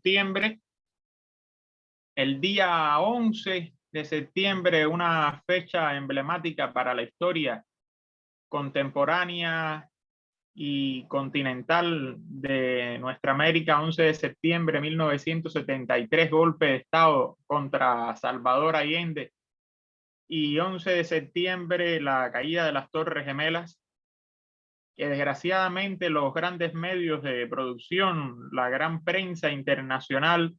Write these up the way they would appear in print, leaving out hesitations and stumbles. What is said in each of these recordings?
septiembre. El día 11 de septiembre, una fecha emblemática para la historia contemporánea y continental de nuestra América. 11 de septiembre de 1973, golpe de Estado contra Salvador Allende. Y 11 de septiembre, la caída de las Torres Gemelas, que desgraciadamente los grandes medios de producción, la gran prensa internacional,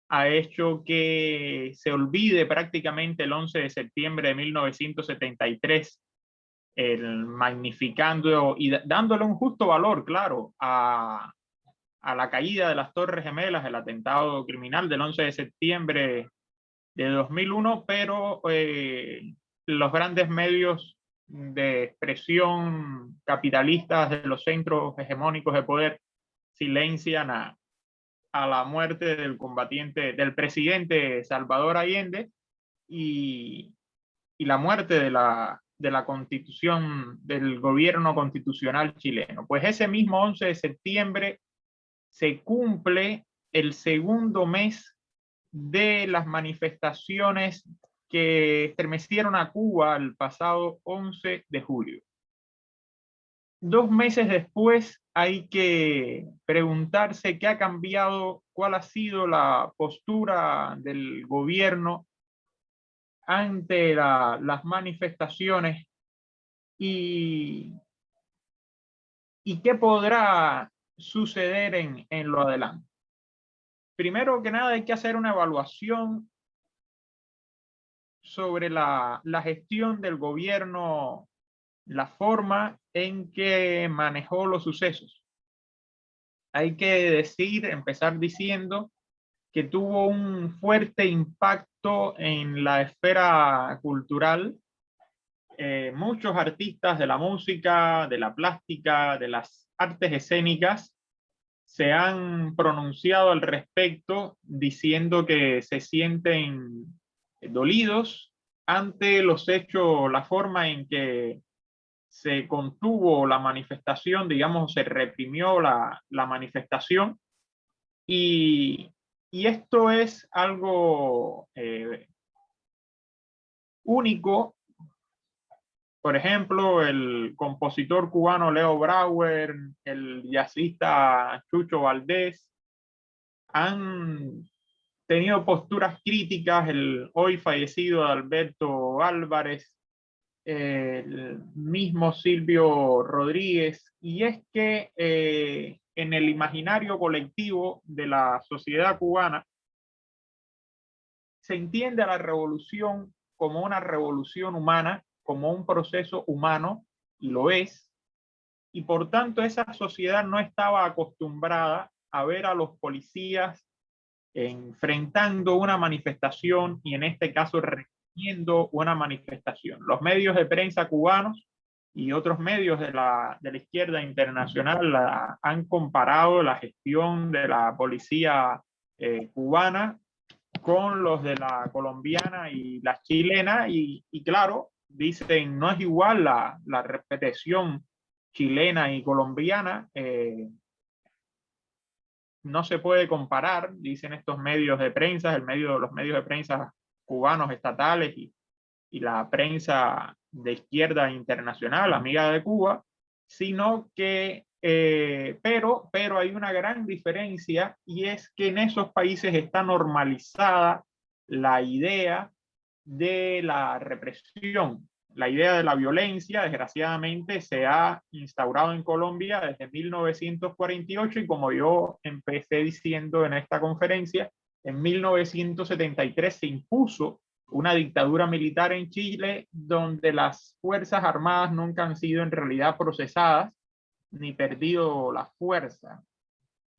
ha hecho que se olvide prácticamente el 11 de septiembre de 1973, magnificando y dándole un justo valor, claro, a la caída de las Torres Gemelas, el atentado criminal del 11 de septiembre de 2001, pero los grandes medios de expresión capitalistas de los centros hegemónicos de poder silencian a la muerte del combatiente, del presidente Salvador Allende y la muerte de la constitución, del gobierno constitucional chileno. Pues ese mismo 11 de septiembre se cumple el segundo mes de las manifestaciones que estremecieron a Cuba el pasado 11 de julio. 2 meses después hay que preguntarse qué ha cambiado, cuál ha sido la postura del gobierno ante las manifestaciones y qué podrá suceder en lo adelante. Primero que nada hay que hacer una evaluación sobre la gestión del gobierno, la forma en que manejó los sucesos. Hay que empezar diciendo que tuvo un fuerte impacto en la esfera cultural. Muchos artistas de la música, de la plástica, de las artes escénicas se han pronunciado al respecto diciendo que se sienten dolidos ante los hechos, la forma en que se contuvo la manifestación, digamos, se reprimió la manifestación y esto es algo único. Por ejemplo, el compositor cubano Leo Brauer, el jazzista Chucho Valdés, han tenido posturas críticas, el hoy fallecido Alberto Álvarez, el mismo Silvio Rodríguez, y es que en el imaginario colectivo de la sociedad cubana se entiende a la revolución como una revolución humana, como un proceso humano, y lo es, y por tanto esa sociedad no estaba acostumbrada a ver a los policías enfrentando una manifestación y en este caso reprimiendo una manifestación. Los medios de prensa cubanos y otros medios de la izquierda internacional han comparado la gestión de la policía cubana con los de la colombiana y la chilena y claro, dicen no es igual la represión chilena y colombiana, no se puede comparar, dicen estos medios de prensa, los medios de prensa cubanos estatales y la prensa de izquierda internacional, amiga de Cuba, sino que, pero hay una gran diferencia y es que en esos países está normalizada la idea de la represión. La idea de la violencia, desgraciadamente, se ha instaurado en Colombia desde 1948 y como yo empecé diciendo en esta conferencia, en 1973 se impuso una dictadura militar en Chile donde las Fuerzas Armadas nunca han sido en realidad procesadas ni perdido la fuerza.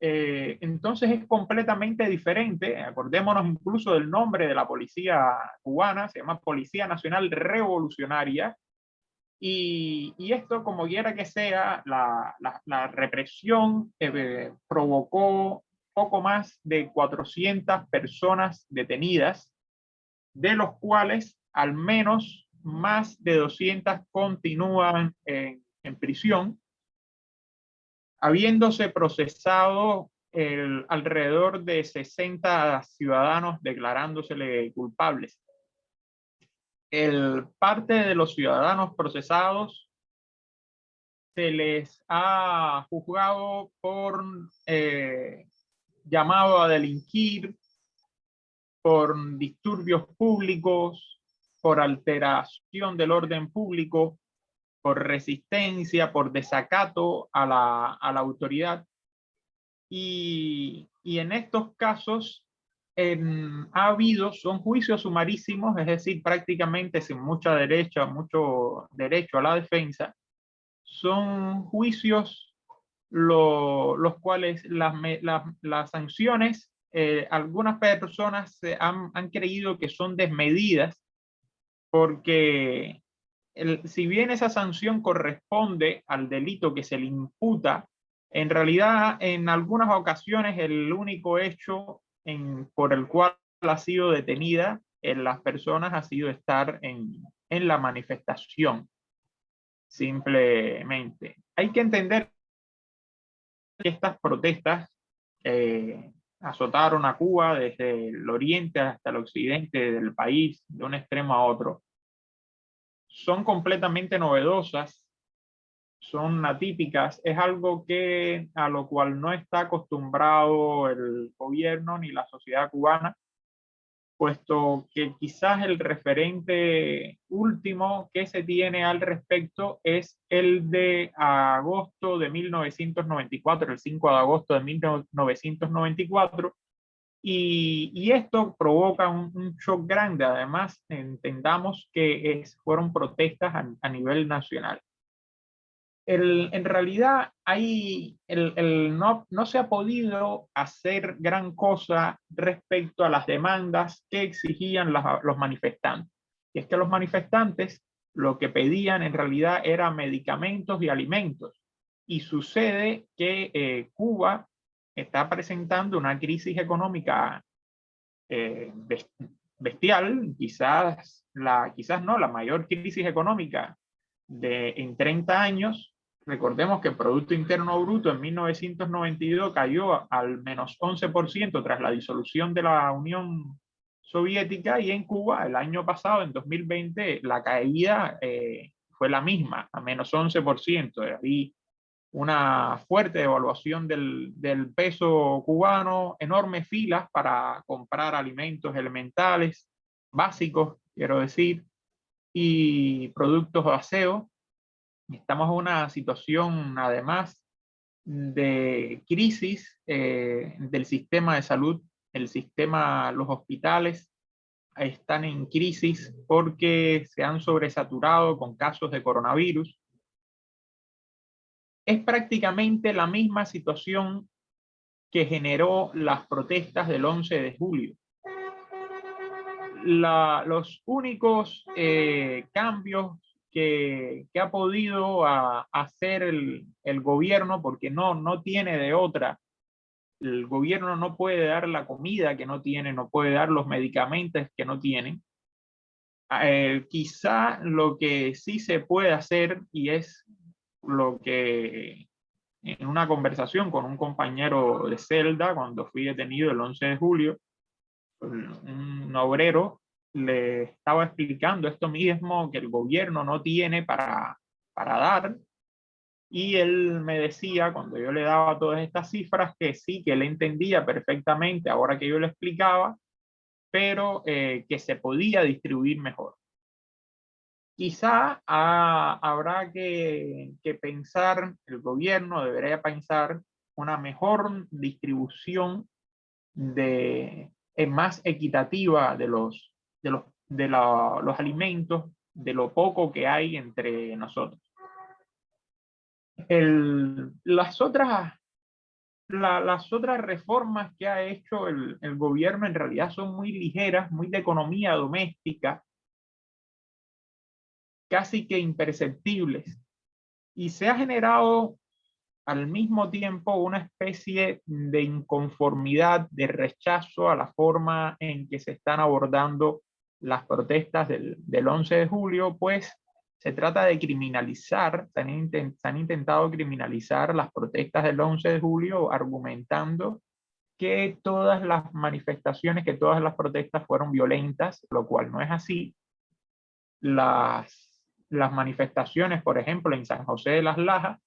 Entonces es completamente diferente. Acordémonos incluso del nombre de la policía cubana, se llama Policía Nacional Revolucionaria. Y esto, como quiera que sea, la represión provocó poco más de 400 personas detenidas, de los cuales al menos más de 200 continúan en prisión, habiéndose procesado alrededor de 60 ciudadanos declarándosele culpables. Parte de los ciudadanos procesados se les ha juzgado por llamado a delinquir, por disturbios públicos, por alteración del orden público, por resistencia, por desacato a la autoridad. Y en estos casos son juicios sumarísimos, es decir, prácticamente sin mucho derecho a la defensa. Son juicios los cuales las sanciones, algunas personas han creído que son desmedidas, porque si bien esa sanción corresponde al delito que se le imputa, en realidad en algunas ocasiones el único hecho por el cual ha sido detenida en las personas ha sido estar en la manifestación. Simplemente hay que entender que estas protestas azotaron a Cuba desde el oriente hasta el occidente del país, de un extremo a otro. Son completamente novedosas, son atípicas, es algo a lo cual no está acostumbrado el gobierno ni la sociedad cubana, puesto que quizás el referente último que se tiene al respecto es el de agosto de 1994, el 5 de agosto de 1994, y esto provoca un shock grande. Además, entendamos que fueron protestas a nivel nacional. En realidad no se ha podido hacer gran cosa respecto a las demandas que exigían los manifestantes. Y es que los manifestantes lo que pedían en realidad era medicamentos y alimentos. Y sucede que Cuba está presentando una crisis económica bestial, quizás no la mayor crisis económica en 30 años. Recordemos que el Producto Interno Bruto en 1992 cayó al menos 11% tras la disolución de la Unión Soviética, y en Cuba el año pasado, en 2020, la caída fue la misma, a menos 11%. Había una fuerte devaluación del peso cubano, enormes filas para comprar alimentos elementales, básicos, quiero decir, y productos de aseo. Estamos en una situación, además, de crisis del sistema de salud. Los hospitales están en crisis porque se han sobresaturado con casos de coronavirus. Es prácticamente la misma situación que generó las protestas del 11 de julio. Los únicos cambios que ha podido hacer el gobierno, porque no tiene de otra, el gobierno no puede dar la comida que no tiene, no puede dar los medicamentos que no tienen. Quizá lo que sí se puede hacer, y es lo que en una conversación con un compañero de celda cuando fui detenido el 11 de julio, un obrero le estaba explicando esto mismo que el gobierno no tiene para dar, y él me decía, cuando yo le daba todas estas cifras, que sí, que él entendía perfectamente ahora que yo le explicaba, pero que se podía distribuir mejor. Quizá habrá que pensar, el gobierno debería pensar una mejor distribución más equitativa de los alimentos, de lo poco que hay entre nosotros. Las otras reformas que ha hecho el gobierno en realidad son muy ligeras, muy de economía doméstica, casi que imperceptibles, y se ha generado al mismo tiempo una especie de inconformidad, de rechazo a la forma en que se están abordando las protestas del 11 de julio, pues se trata de criminalizar, se han intentado criminalizar las protestas del 11 de julio argumentando que todas las manifestaciones, que todas las protestas fueron violentas, lo cual no es así. Las manifestaciones, por ejemplo, en San José de las Lajas,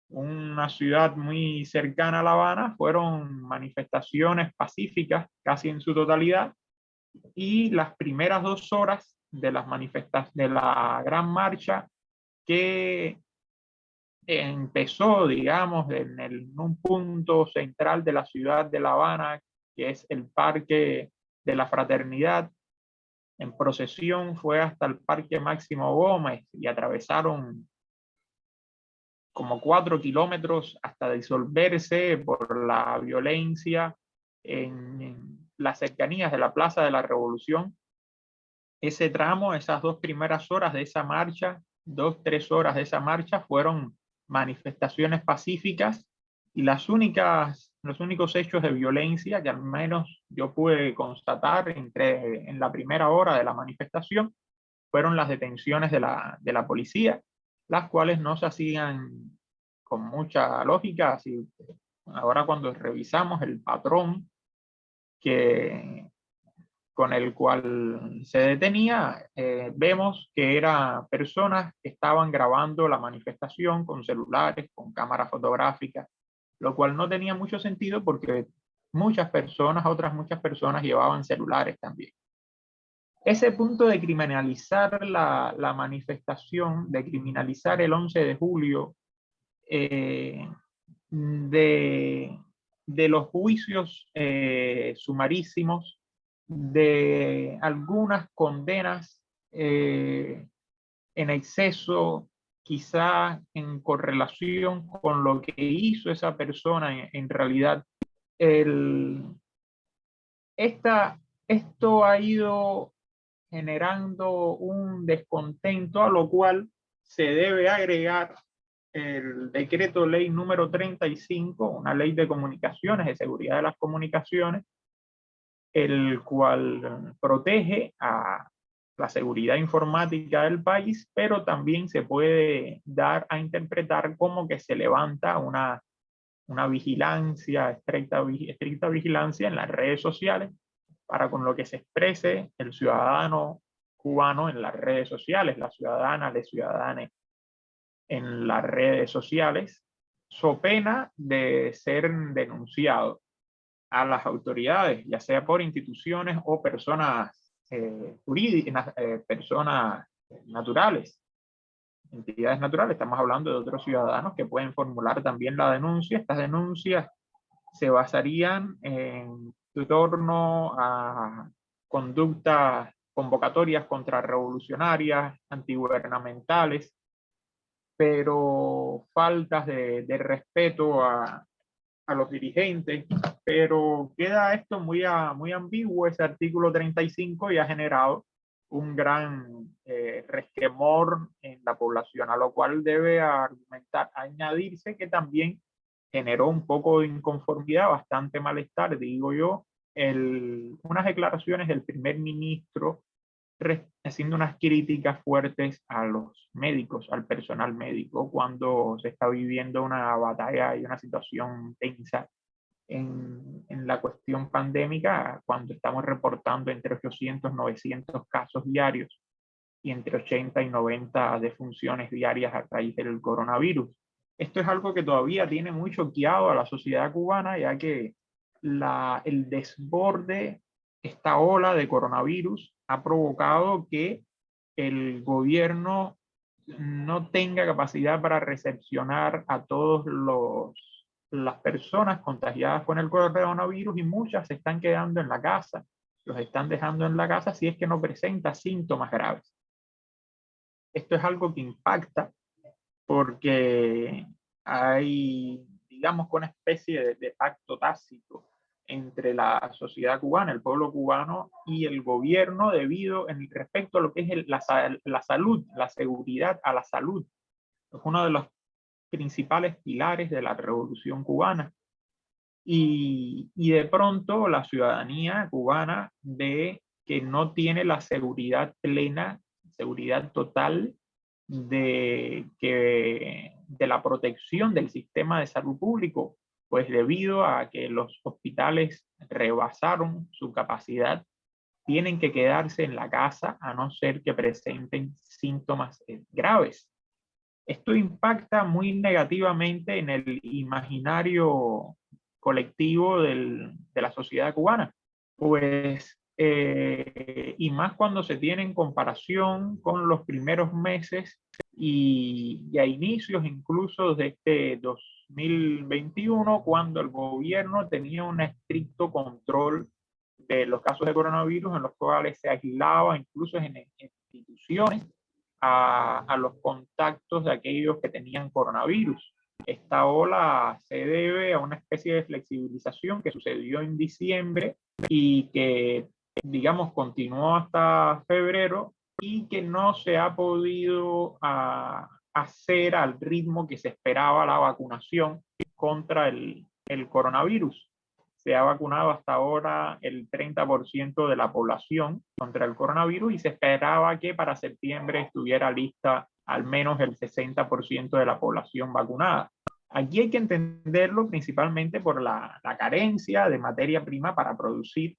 una ciudad muy cercana a La Habana, fueron manifestaciones pacíficas casi en su totalidad, y las primeras 2 horas de las de la gran marcha que empezó, digamos, en un punto central de la ciudad de La Habana, que es el Parque de la Fraternidad, en procesión fue hasta el Parque Máximo Gómez y atravesaron como 4 kilómetros hasta disolverse por la violencia en las cercanías de la Plaza de la Revolución. Ese tramo, esas 2 primeras horas de esa marcha, 2-3 horas de esa marcha fueron manifestaciones pacíficas, y los únicos hechos de violencia que al menos yo pude constatar en la primera hora de la manifestación fueron las detenciones de la policía, las cuales no se hacían con mucha lógica. Así, ahora cuando revisamos el patrón con el cual se detenía, vemos que eran personas que estaban grabando la manifestación con celulares, con cámaras fotográficas, lo cual no tenía mucho sentido porque otras muchas personas llevaban celulares también. Ese punto de criminalizar la manifestación, de criminalizar el 11 de julio, de los juicios sumarísimos, de algunas condenas en exceso, quizá en correlación con lo que hizo esa persona en realidad. Esto ha ido generando un descontento, a lo cual se debe agregar el decreto ley número 35, una ley de comunicaciones, de seguridad de las comunicaciones, el cual protege a la seguridad informática del país, pero también se puede dar a interpretar como que se levanta una vigilancia, estricta vigilancia en las redes sociales, para con lo que se exprese el ciudadano cubano en las redes sociales, la ciudadana, los ciudadanos en las redes sociales, so pena de ser denunciado a las autoridades, ya sea por instituciones o personas jurídicas, personas naturales, entidades naturales. Estamos hablando de otros ciudadanos que pueden formular también la denuncia. Estas denuncias se basarían en torno a conductas convocatorias contrarrevolucionarias, antigubernamentales, pero faltas de respeto a los dirigentes. Pero queda esto muy ambiguo, ese artículo 35, y ha generado un gran resquemor en la población, a lo cual debe añadirse que también generó un poco de inconformidad, bastante malestar, digo yo, unas declaraciones del primer ministro haciendo unas críticas fuertes a los médicos, al personal médico, cuando se está viviendo una batalla y una situación tensa en la cuestión pandémica, cuando estamos reportando entre 800 y 900 casos diarios y entre 80 y 90 defunciones diarias a raíz del coronavirus. Esto es algo que todavía tiene muy choqueado a la sociedad cubana, ya que el desborde, esta ola de coronavirus, ha provocado que el gobierno no tenga capacidad para recepcionar a todas las personas contagiadas con el coronavirus, y muchas se están quedando en la casa, los están dejando en la casa si es que no presenta síntomas graves. Esto es algo que impacta porque hay, digamos, una especie de pacto tácito entre la sociedad cubana, el pueblo cubano y el gobierno, debido en respecto a lo que es la salud, la seguridad a la salud. Es uno de los principales pilares de la revolución cubana. Y de pronto la ciudadanía cubana ve que no tiene la seguridad plena, seguridad total de la protección del sistema de salud público, pues debido a que los hospitales rebasaron su capacidad, tienen que quedarse en la casa a no ser que presenten síntomas graves. Esto impacta muy negativamente en el imaginario colectivo de la sociedad cubana, pues, y más cuando se tiene en comparación con los primeros meses y a inicios incluso de este 2021, cuando el gobierno tenía un estricto control de los casos de coronavirus, en los cuales se aislaba incluso en instituciones a los contactos de aquellos que tenían coronavirus. Esta ola se debe a una especie de flexibilización que sucedió en diciembre y que, digamos, continuó hasta febrero y que no se ha podido hacer al ritmo que se esperaba la vacunación contra el coronavirus. Se ha vacunado hasta ahora el 30% de la población contra el coronavirus y se esperaba que para septiembre estuviera lista al menos el 60% de la población vacunada. Aquí hay que entenderlo principalmente por la carencia de materia prima para producir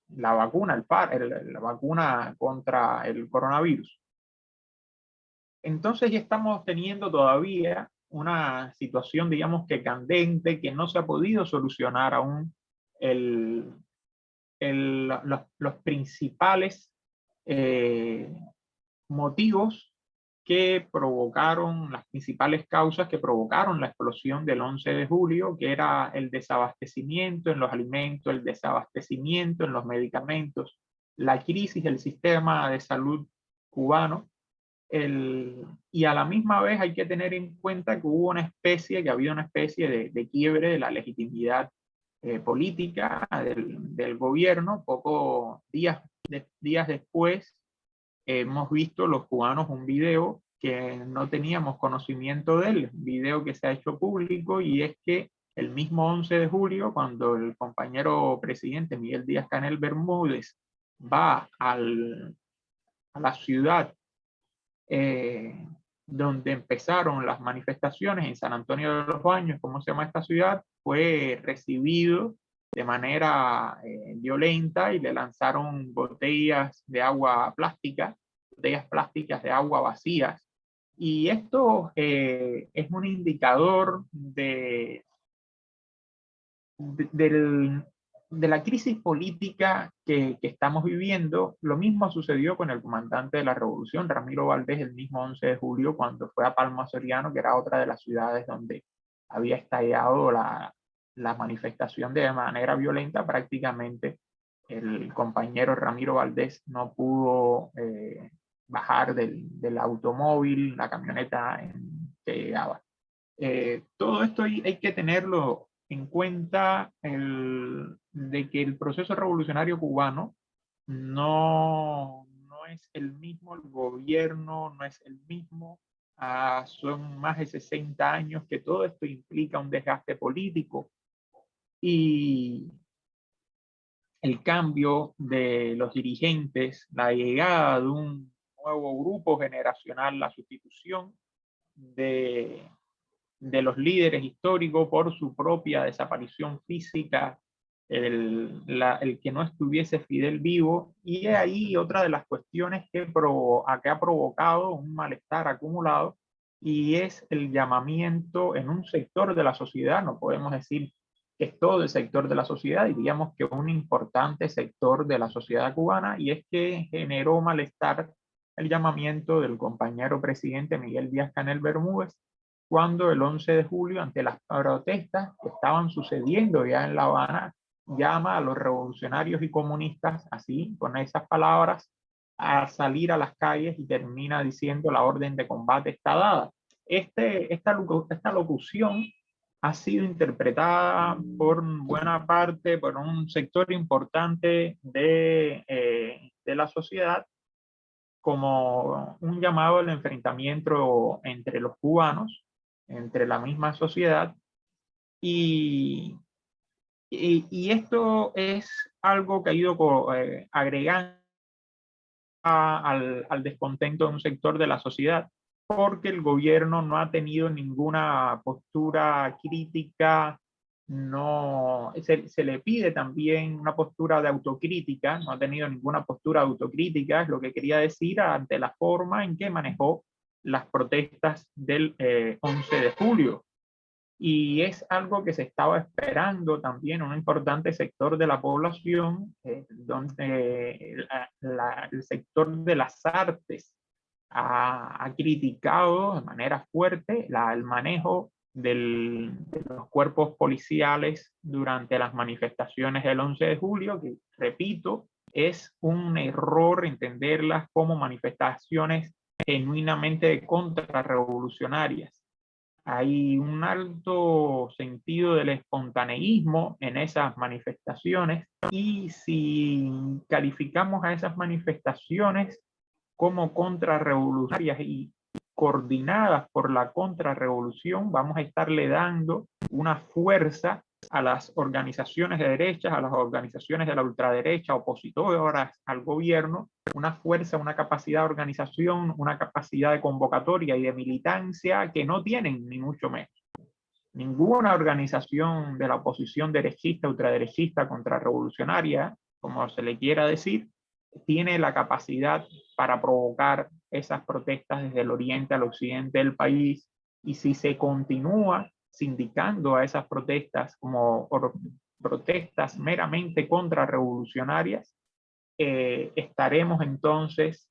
la vacuna, la vacuna contra el coronavirus. Entonces ya estamos teniendo todavía una situación, digamos que candente, que no se ha podido solucionar aún los principales motivos que provocaron, las principales causas que provocaron la explosión del 11 de julio, que era el desabastecimiento en los alimentos, el desabastecimiento en los medicamentos, la crisis del sistema de salud cubano. Y a la misma vez hay que tener en cuenta que hubo que había una especie de quiebre de la legitimidad política del gobierno. Pocos días después hemos visto los cubanos un video que no teníamos conocimiento de él, un video que se ha hecho público, y es que el mismo 11 de julio, cuando el compañero presidente Miguel Díaz-Canel Bermúdez va a la ciudad donde empezaron las manifestaciones en San Antonio de los Baños, ¿cómo se llama esta ciudad? Fue recibido de manera violenta y le lanzaron botellas de agua plástica, botellas plásticas de agua vacías. Y esto es un indicador de la crisis política que estamos viviendo. Lo mismo sucedió con el comandante de la revolución, Ramiro Valdés, el mismo 11 de julio, cuando fue a Palma Soriano, que era otra de las ciudades donde había estallado la manifestación de manera violenta. Prácticamente el compañero Ramiro Valdés no pudo bajar del automóvil, la camioneta en que llegaba. Todo esto hay que tenerlo en cuenta, de que el proceso revolucionario cubano no es el mismo, el gobierno no es el mismo, son más de 60 años que todo esto implica un desgaste político, y el cambio de los dirigentes, la llegada de un nuevo grupo generacional, la sustitución de los líderes históricos por su propia desaparición física, el que no estuviese Fidel vivo, y es ahí otra de las cuestiones que ha provocado un malestar acumulado, y es el llamamiento en un sector de la sociedad. No podemos decir que es todo el sector de la sociedad, diríamos que un importante sector de la sociedad cubana, y es que generó malestar el llamamiento del compañero presidente Miguel Díaz-Canel Bermúdez, cuando el 11 de julio, ante las protestas que estaban sucediendo ya en La Habana, llama a los revolucionarios y comunistas, así, con esas palabras, a salir a las calles, y termina diciendo: la orden de combate está dada. Esta locución ha sido interpretada por buena parte, por un sector importante de la sociedad, como un llamado al enfrentamiento entre los cubanos, entre la misma sociedad, y, y esto es algo que ha ido agregando al descontento de un sector de la sociedad, porque el gobierno no ha tenido ninguna postura crítica, no, se le pide también una postura de autocrítica, no ha tenido ninguna postura de autocrítica, es lo que quería decir ante la forma en que manejó las protestas del 11 de julio. Y es algo que se estaba esperando también un importante sector de la población, donde el sector de las artes ha criticado de manera fuerte el manejo de los cuerpos policiales durante las manifestaciones del 11 de julio, que, repito, es un error entenderlas como manifestaciones genuinamente contrarrevolucionarias. Hay un alto sentido del espontaneísmo en esas manifestaciones, y si calificamos a esas manifestaciones como contrarrevolucionarias y coordinadas por la contrarrevolución, vamos a estarle dando una fuerza a las organizaciones de derechas, a las organizaciones de la ultraderecha, opositoras al gobierno, una fuerza, una capacidad de organización, una capacidad de convocatoria y de militancia que no tienen, ni mucho menos. Ninguna organización de la oposición derechista, ultraderechista, contrarrevolucionaria, como se le quiera decir, tiene la capacidad para provocar esas protestas desde el oriente al occidente del país. Y si se continúa sindicando a esas protestas como protestas meramente contrarrevolucionarias, estaremos entonces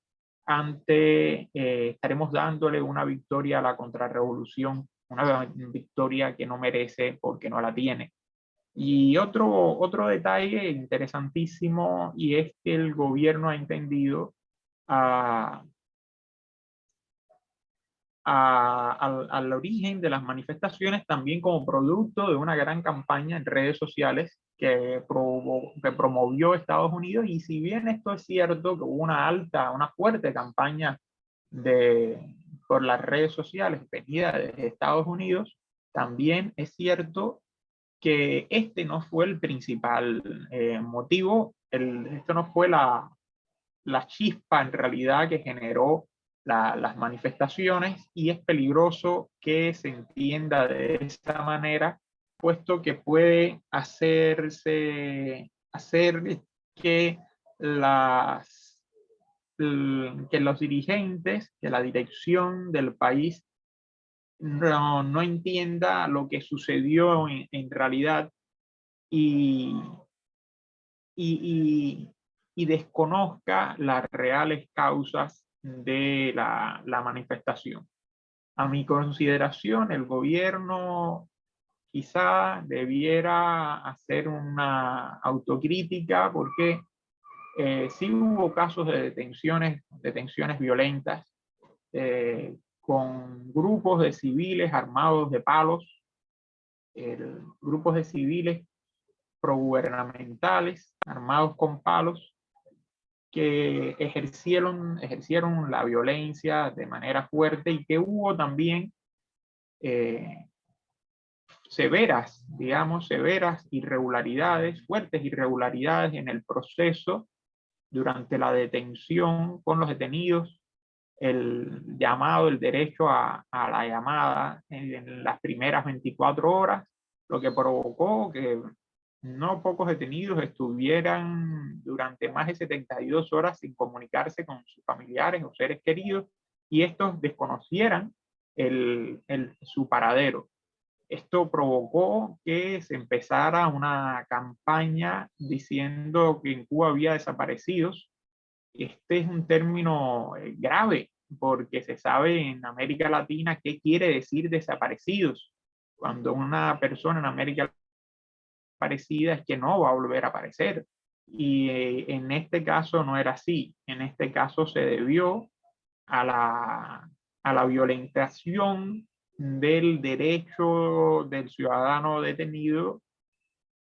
estaremos dándole una victoria a la contrarrevolución, una victoria que no merece porque no la tiene. Y otro detalle interesantísimo, y es que el gobierno ha entendido al origen de las manifestaciones también como producto de una gran campaña en redes sociales que promovió Estados Unidos. Y si bien esto es cierto que hubo una fuerte campaña por las redes sociales venida de Estados Unidos, también es cierto que este no fue el principal motivo, esto no fue la chispa en realidad que generó las manifestaciones, y es peligroso que se entienda de esta manera, puesto que puede hacer que que los dirigentes, que la dirección del país no entienda lo que sucedió en realidad, y, y, y desconozca las reales causas de la manifestación. A mi consideración, el gobierno quizá debiera hacer una autocrítica, porque sí hubo casos de detenciones violentas, con grupos de civiles armados de palos, grupos de civiles progubernamentales armados con palos, que ejercieron la violencia de manera fuerte, y que hubo también severas irregularidades, fuertes irregularidades en el proceso durante la detención con los detenidos, el derecho a la llamada en las primeras 24 horas, lo que provocó que no pocos detenidos estuvieran durante más de 72 horas sin comunicarse con sus familiares o seres queridos, y estos desconocieran su paradero. Esto provocó que se empezara una campaña diciendo que en Cuba había desaparecidos. Este es un término grave, porque se sabe en América Latina qué quiere decir desaparecidos. Cuando una persona en América parecida es que no va a volver a aparecer. Y en este caso no era así. En este caso se debió a la violentación del derecho del ciudadano detenido,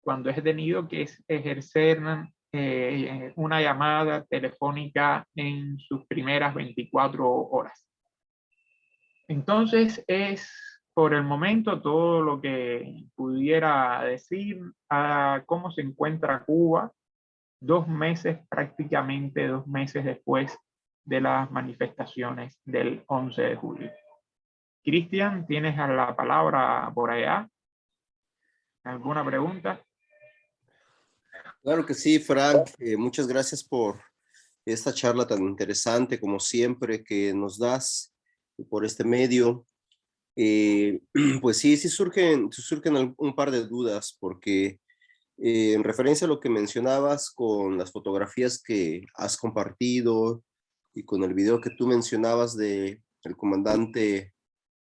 cuando es detenido, que es ejercer una llamada telefónica en sus primeras 24 horas. Entonces es por el momento todo lo que pudiera decir a cómo se encuentra Cuba 2 meses, prácticamente 2 meses después de las manifestaciones del 11 de julio. Cristian, ¿tienes la palabra por allá? ¿Alguna pregunta? Claro que sí, Frank. Muchas gracias por esta charla tan interesante, como siempre, que nos das por este medio. Pues sí, sí surgen un par de dudas, porque en referencia a lo que mencionabas con las fotografías que has compartido y con el video que tú mencionabas de el comandante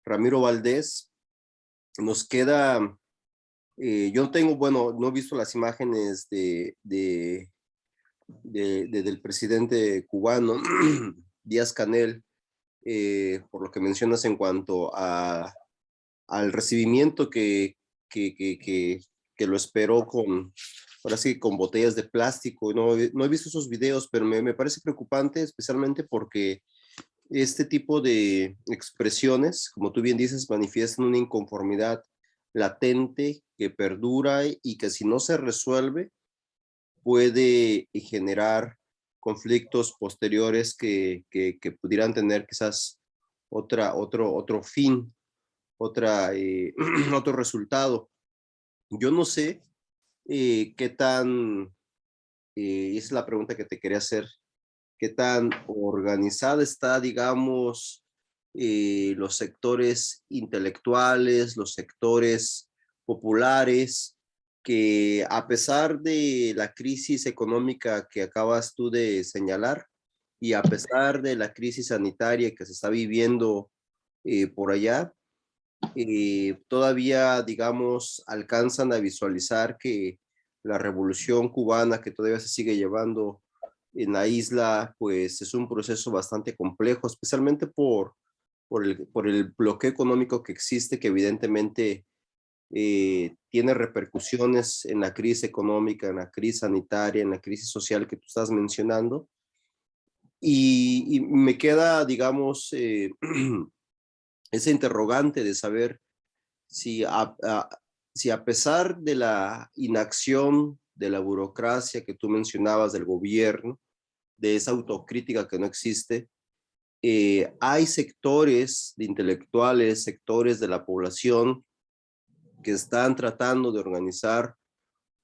Ramiro Valdés, nos queda, yo no tengo, bueno, no he visto las imágenes del presidente cubano, Díaz Canel, por lo que mencionas en cuanto al recibimiento que lo esperó ahora sí, con botellas de plástico. No, no he visto esos videos, pero me parece preocupante, especialmente porque este tipo de expresiones, como tú bien dices, manifiestan una inconformidad latente que perdura y que si no se resuelve puede generar conflictos posteriores que pudieran tener quizás otro fin, otro resultado. Yo no sé qué tan, esa es la pregunta que te quería hacer, qué tan organizada está, digamos, los sectores intelectuales, los sectores populares, que a pesar de la crisis económica que acabas tú de señalar y a pesar de la crisis sanitaria que se está viviendo por allá, todavía, digamos, alcanzan a visualizar que la revolución cubana que todavía se sigue llevando en la isla, pues es un proceso bastante complejo, especialmente por el bloqueo económico que existe, que evidentemente tiene repercusiones en la crisis económica, en la crisis sanitaria, en la crisis social que tú estás mencionando. Y me queda, digamos, ese interrogante de saber si si a pesar de la inacción de la burocracia que tú mencionabas del gobierno, de esa autocrítica que no existe, hay sectores de intelectuales, sectores de la población que están tratando de organizar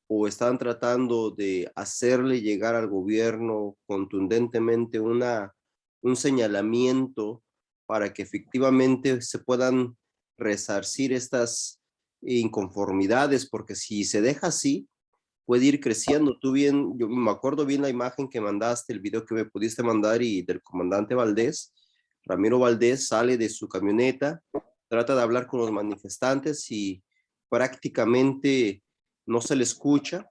o están tratando de hacerle llegar al gobierno contundentemente un señalamiento para que efectivamente se puedan resarcir estas inconformidades, porque si se deja así, puede ir creciendo. Tú bien, yo me acuerdo bien la imagen que mandaste, el video que me pudiste mandar y del comandante Valdés. Ramiro Valdés sale de su camioneta, trata de hablar con los manifestantes y prácticamente no se le escucha.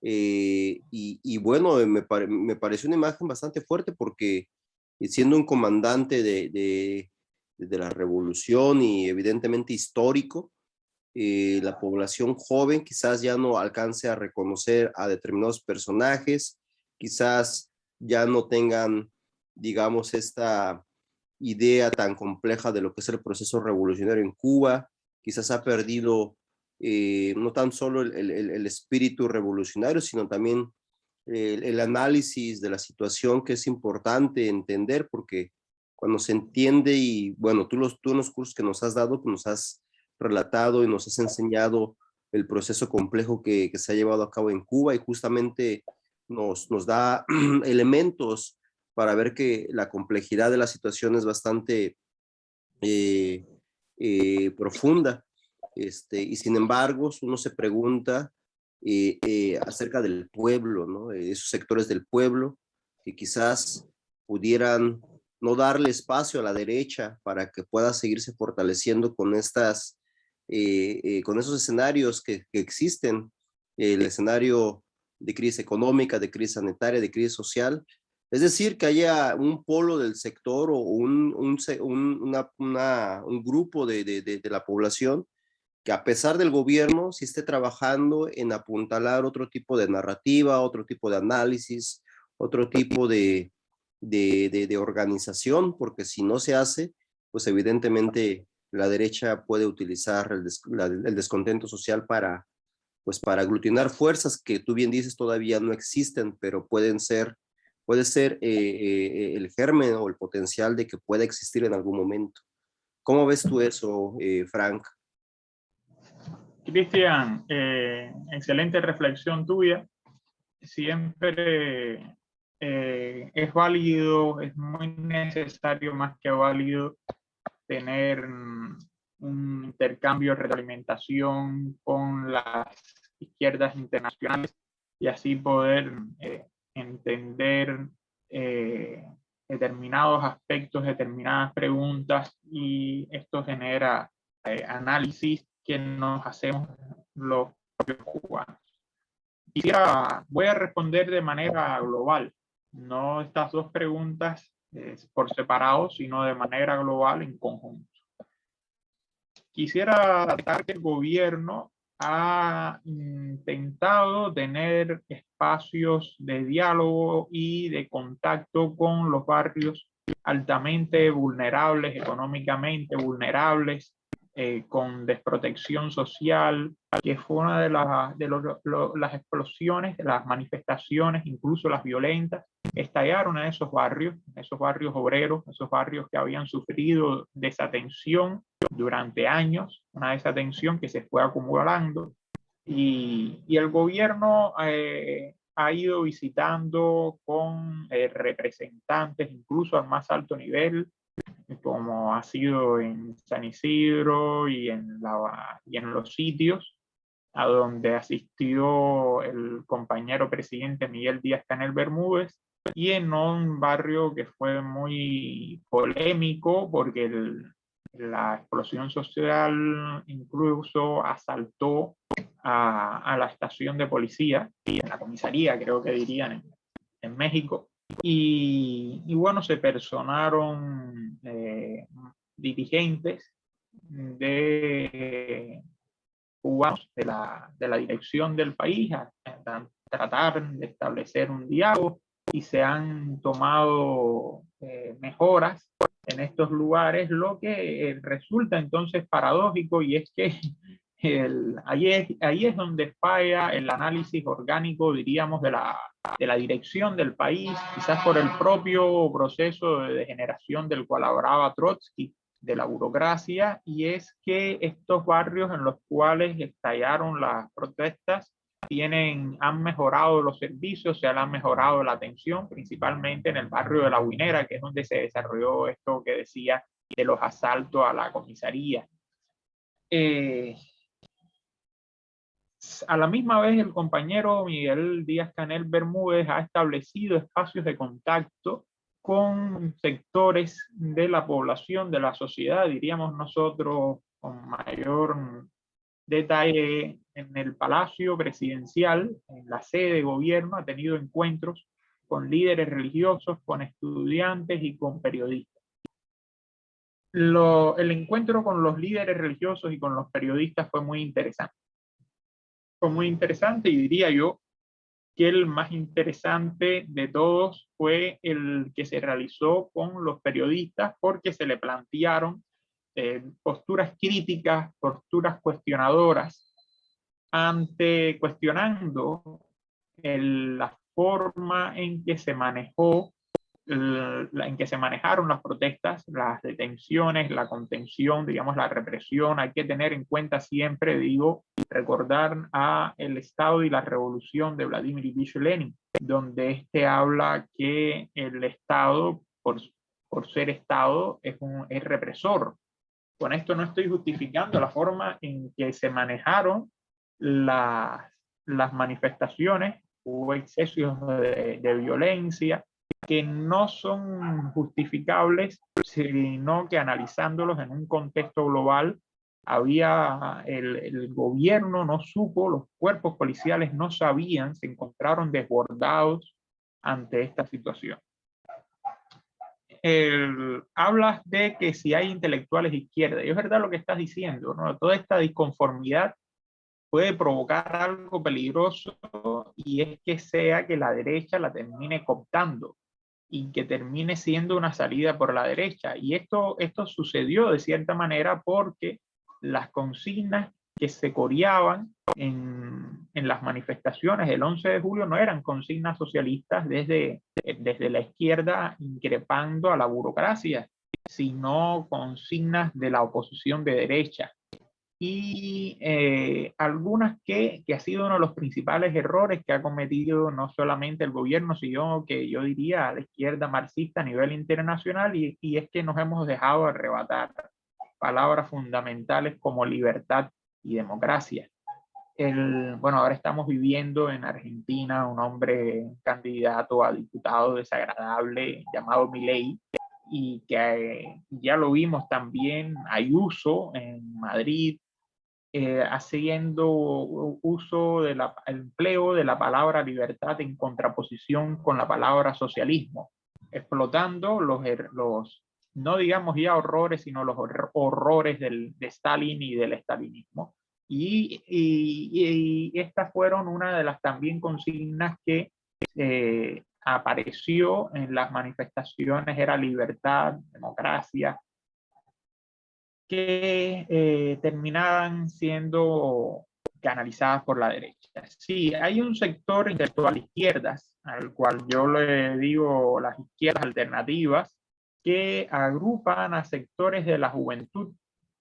Y bueno, me pareció una imagen bastante fuerte porque siendo un comandante de la revolución y evidentemente histórico, la población joven quizás ya no alcance a reconocer a determinados personajes, quizás ya no tengan, digamos, esta idea tan compleja de lo que es el proceso revolucionario en Cuba, quizás ha perdido no tan solo el espíritu revolucionario, sino también el análisis de la situación, que es importante entender, porque cuando se entiende, y bueno, tú en los cursos que nos has dado, que nos has relatado y nos has enseñado el proceso complejo que se ha llevado a cabo en Cuba, y justamente nos da elementos para ver que la complejidad de la situación es bastante eh, profunda. Y sin embargo, uno se pregunta acerca del pueblo, ¿no? Esos sectores del pueblo que quizás pudieran no darle espacio a la derecha para que pueda seguirse fortaleciendo con esos escenarios que existen, el escenario de crisis económica, de crisis sanitaria, de crisis social. Es decir, que haya un polo del sector o un grupo de la población que a pesar del gobierno sí esté trabajando en apuntalar otro tipo de narrativa, otro tipo de análisis, otro tipo de organización, porque si no se hace, pues evidentemente la derecha puede utilizar el descontento social pues para aglutinar fuerzas que tú bien dices todavía no existen, pero pueden ser puede ser el germen o el potencial de que pueda existir en algún momento. ¿Cómo ves tú eso, Frank? Cristian, excelente reflexión tuya. Siempre es válido, es muy necesario, más que válido, tener un intercambio de retroalimentación con las izquierdas internacionales y así poder entender determinados aspectos, determinadas preguntas, y esto genera análisis que nos hacemos los propios cubanos. Voy a responder de manera global, no estas dos preguntas por separado, sino de manera global en conjunto. Quisiera destacar que el gobierno ha intentado tener espacios de diálogo y de contacto con los barrios altamente vulnerables, económicamente vulnerables, con desprotección social, que fue una de las explosiones, de las manifestaciones, incluso las violentas, estallaron en esos barrios obreros, esos barrios que habían sufrido desatención durante años, una desatención que se fue acumulando, y el gobierno ha ido visitando con representantes, incluso al más alto nivel, como ha sido en San Isidro y en los sitios a donde asistió el compañero presidente Miguel Díaz-Canel Bermúdez, y en un barrio que fue muy polémico porque la explosión social incluso asaltó a la estación de policía, en la comisaría, creo que dirían en México, y bueno, se personaron dirigentes de cubanos de la dirección del país a tratar de establecer un diálogo, y se han tomado mejoras en estos lugares, lo que resulta entonces paradójico, y es que ahí es donde falla el análisis orgánico, diríamos, de la dirección del país, quizás por el propio proceso de degeneración del cual hablaba Trotsky, de la burocracia, y es que estos barrios en los cuales estallaron las protestas han mejorado los servicios, se han mejorado la atención, principalmente en el barrio de La Guinera, que es donde se desarrolló esto que decía de los asaltos a la comisaría. A la misma vez, el compañero Miguel Díaz-Canel Bermúdez ha establecido espacios de contacto con sectores de la población, de la sociedad, diríamos nosotros con mayor detalle. En el Palacio Presidencial, en la sede de gobierno, ha tenido encuentros con líderes religiosos, con estudiantes y con periodistas. El encuentro con los líderes religiosos y con los periodistas fue muy interesante. Fue muy interesante, y diría yo que el más interesante de todos fue el que se realizó con los periodistas, porque se le plantearon posturas críticas, posturas cuestionadoras, cuestionando la forma en que se manejó, en que se manejaron las protestas, las detenciones, la contención, digamos, la represión. Hay que tener en cuenta siempre, digo, recordar a el Estado y la Revolución de Vladimir Ilich Lenin, donde este habla que el Estado, por ser Estado, es represor. Con esto no estoy justificando la forma en que se manejaron las manifestaciones. Hubo excesos de violencia que no son justificables, sino que analizándolos en un contexto global, el gobierno no supo, los cuerpos policiales no sabían, se encontraron desbordados ante esta situación. Hablas de que si hay intelectuales de izquierda, y es verdad lo que estás diciendo, ¿no? Toda esta disconformidad puede provocar algo peligroso, y es que sea que la derecha la termine cooptando y que termine siendo una salida por la derecha. Y esto sucedió de cierta manera porque las consignas que se coreaban en las manifestaciones del 11 de julio no eran consignas socialistas desde la izquierda increpando a la burocracia, sino consignas de la oposición de derecha. Y algunas que ha sido uno de los principales errores que ha cometido no solamente el gobierno, sino que yo diría la izquierda marxista a nivel internacional, y es que nos hemos dejado arrebatar palabras fundamentales como libertad y democracia. Bueno, ahora estamos viviendo en Argentina un hombre candidato a diputado desagradable llamado Milei, y que ya lo vimos también Ayuso en Madrid, haciendo uso del empleo de la palabra libertad en contraposición con la palabra socialismo, explotando los no digamos ya horrores, sino los horrores de Stalin y del stalinismo. Y estas fueron una de las también consignas que apareció en las manifestaciones, era libertad, democracia, que terminaban siendo canalizadas por la derecha. Sí, hay un sector intelectual izquierdas, al cual yo le digo las izquierdas alternativas, que agrupan a sectores de la juventud,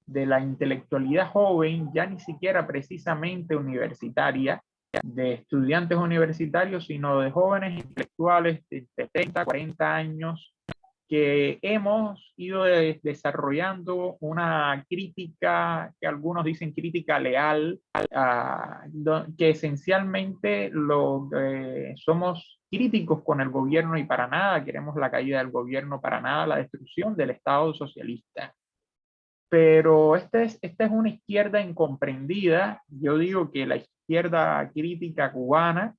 de la intelectualidad joven, ya ni siquiera precisamente universitaria, de estudiantes universitarios, sino de jóvenes intelectuales de 30, 40 años, que hemos ido desarrollando una crítica, que algunos dicen crítica leal, que esencialmente somos críticos con el gobierno y para nada queremos la caída del gobierno, para nada la destrucción del Estado socialista. Pero esta es una izquierda incomprendida. Yo digo que la izquierda crítica cubana,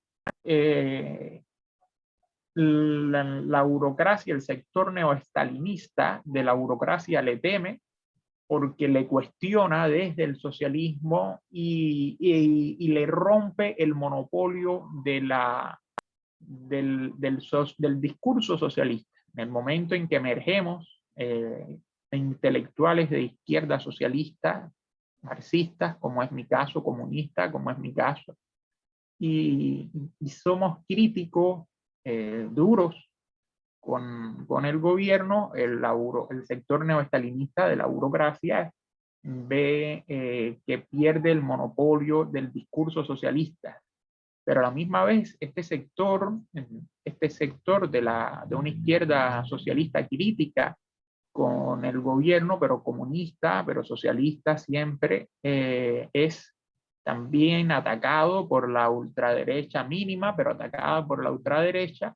la burocracia, el sector neoestalinista de la burocracia le teme porque le cuestiona desde el socialismo y le rompe el monopolio del discurso socialista. En el momento en que emergemos intelectuales de izquierda socialista, marxistas, como es mi caso, comunista, como es mi caso, y somos críticos duros con el gobierno, el sector neoestalinista de la burocracia ve que pierde el monopolio del discurso socialista. Pero a la misma vez, este sector de una izquierda socialista crítica con el gobierno, pero comunista, pero socialista siempre, es también atacado por la ultraderecha mínima, pero atacada por la ultraderecha,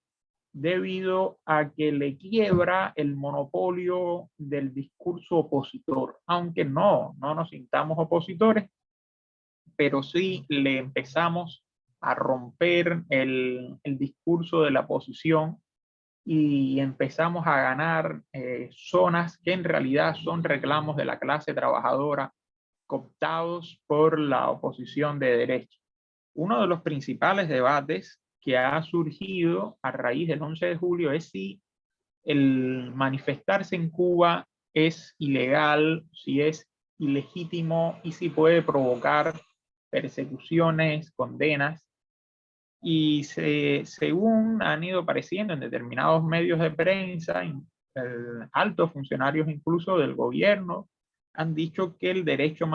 debido a que le quiebra el monopolio del discurso opositor, aunque no nos sintamos opositores, pero sí le empezamos a romper el discurso de la oposición y empezamos a ganar zonas que en realidad son reclamos de la clase trabajadora cooptados por la oposición de derecha. Uno de los principales debates que ha surgido a raíz del 11 de julio es si el manifestarse en Cuba es ilegal, si es ilegítimo y si puede provocar persecuciones, condenas. Y según han ido apareciendo en determinados medios de prensa, altos funcionarios incluso del gobierno han dicho que el derecho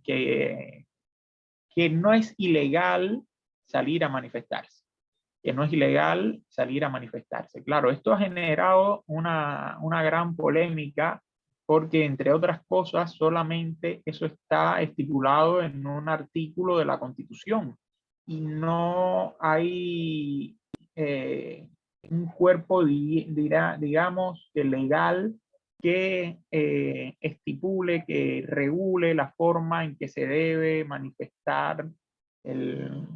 que no es ilegal salir a manifestarse, que no es ilegal salir a manifestarse. Claro, esto ha generado una gran polémica porque, entre otras cosas, solamente eso está estipulado en un artículo de la Constitución y no hay un cuerpo, digamos, legal que estipule, que regule la forma en que se debe manifestar. El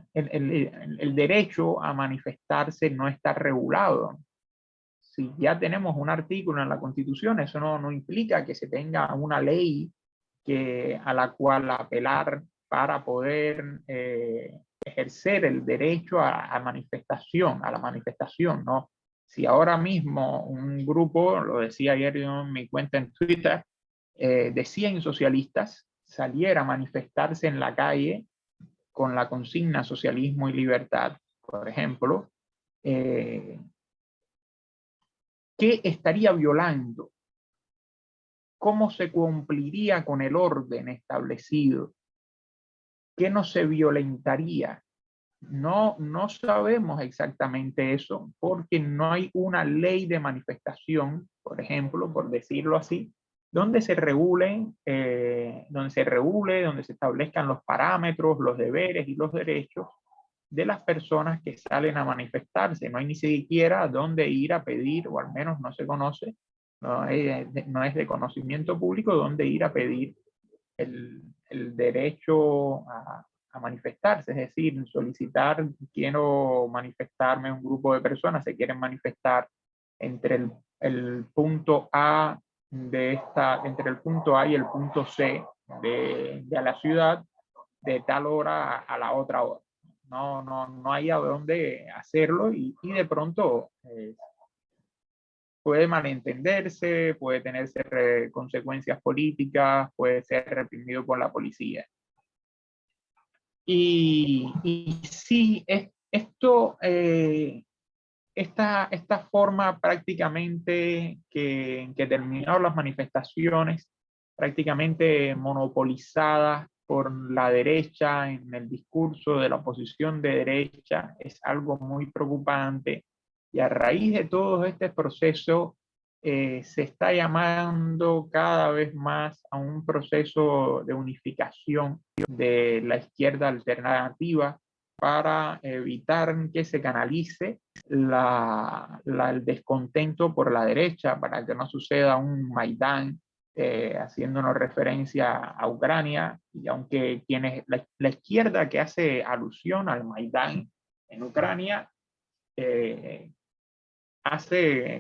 derecho a manifestarse no está regulado. Si ya tenemos un artículo en la Constitución, eso no implica que se tenga una ley a la cual apelar para poder ejercer el derecho a la manifestación, ¿no? Si ahora mismo un grupo, lo decía ayer en mi cuenta en Twitter, de 100 socialistas saliera a manifestarse en la calle con la consigna socialismo y libertad, por ejemplo, ¿qué estaría violando? ¿Cómo se cumpliría con el orden establecido? ¿Qué no se violentaría? No sabemos exactamente eso, porque no hay una ley de manifestación, por ejemplo, por decirlo así, donde se regule, donde se establezcan los parámetros, los deberes y los derechos de las personas que salen a manifestarse. No hay ni siquiera dónde ir a pedir, o al menos no se conoce, no es de conocimiento público dónde ir a pedir el derecho a manifestarse, es decir, solicitar, quiero manifestarme, un grupo de personas se quieren manifestar entre el punto A entre el punto A y el punto C de la ciudad de tal hora a la otra hora. No hay a dónde hacerlo y de pronto puede malentenderse, puede tener consecuencias políticas, puede ser reprimido por la policía. Y sí, esta forma prácticamente que terminaron las manifestaciones, prácticamente monopolizadas por la derecha en el discurso de la oposición de derecha, es algo muy preocupante. Y a raíz de todo este proceso, se está llamando cada vez más a un proceso de unificación de la izquierda alternativa para evitar que se canalice el descontento por la derecha, para que no suceda un Maidán, haciéndonos referencia a Ucrania, y aunque la izquierda que hace alusión al Maidán en Ucrania,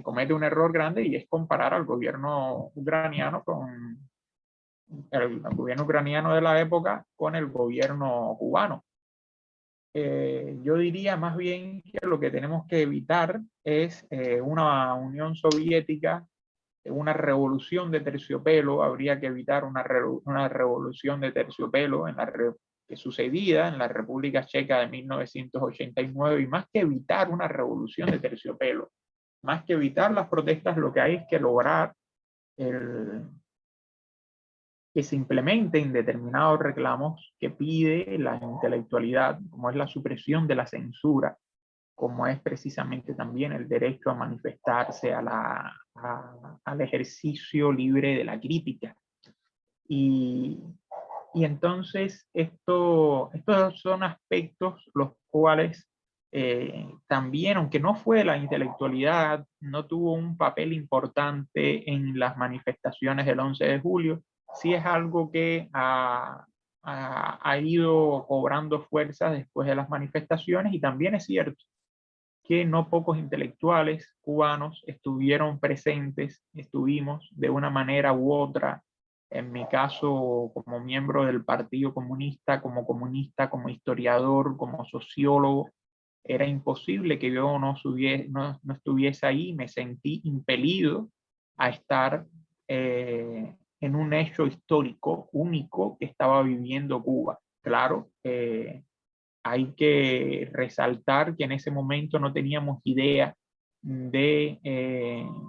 comete un error grande, y es comparar al gobierno ucraniano con el gobierno ucraniano de la época con el gobierno cubano. Yo diría más bien que lo que tenemos que evitar es una Unión Soviética, una revolución de terciopelo. Habría que evitar una revolución de terciopelo que sucedía en la República Checa de 1989, y más que evitar una revolución de terciopelo, más que evitar las protestas, lo que hay es que lograr que se implementen determinados reclamos que pide la intelectualidad, como es la supresión de la censura, como es precisamente también el derecho a manifestarse, al ejercicio libre de la crítica. Y entonces estos son aspectos los cuales también, aunque no fue la intelectualidad, no tuvo un papel importante en las manifestaciones del 11 de julio, sí es algo que ha ido cobrando fuerza después de las manifestaciones. Y también es cierto que no pocos intelectuales cubanos estuvimos de una manera u otra, en mi caso como miembro del Partido Comunista, como historiador, como sociólogo. Era imposible que yo no estuviese ahí. Me sentí impelido a estar en un hecho histórico único que estaba viviendo Cuba. Claro, hay que resaltar que en ese momento no teníamos idea de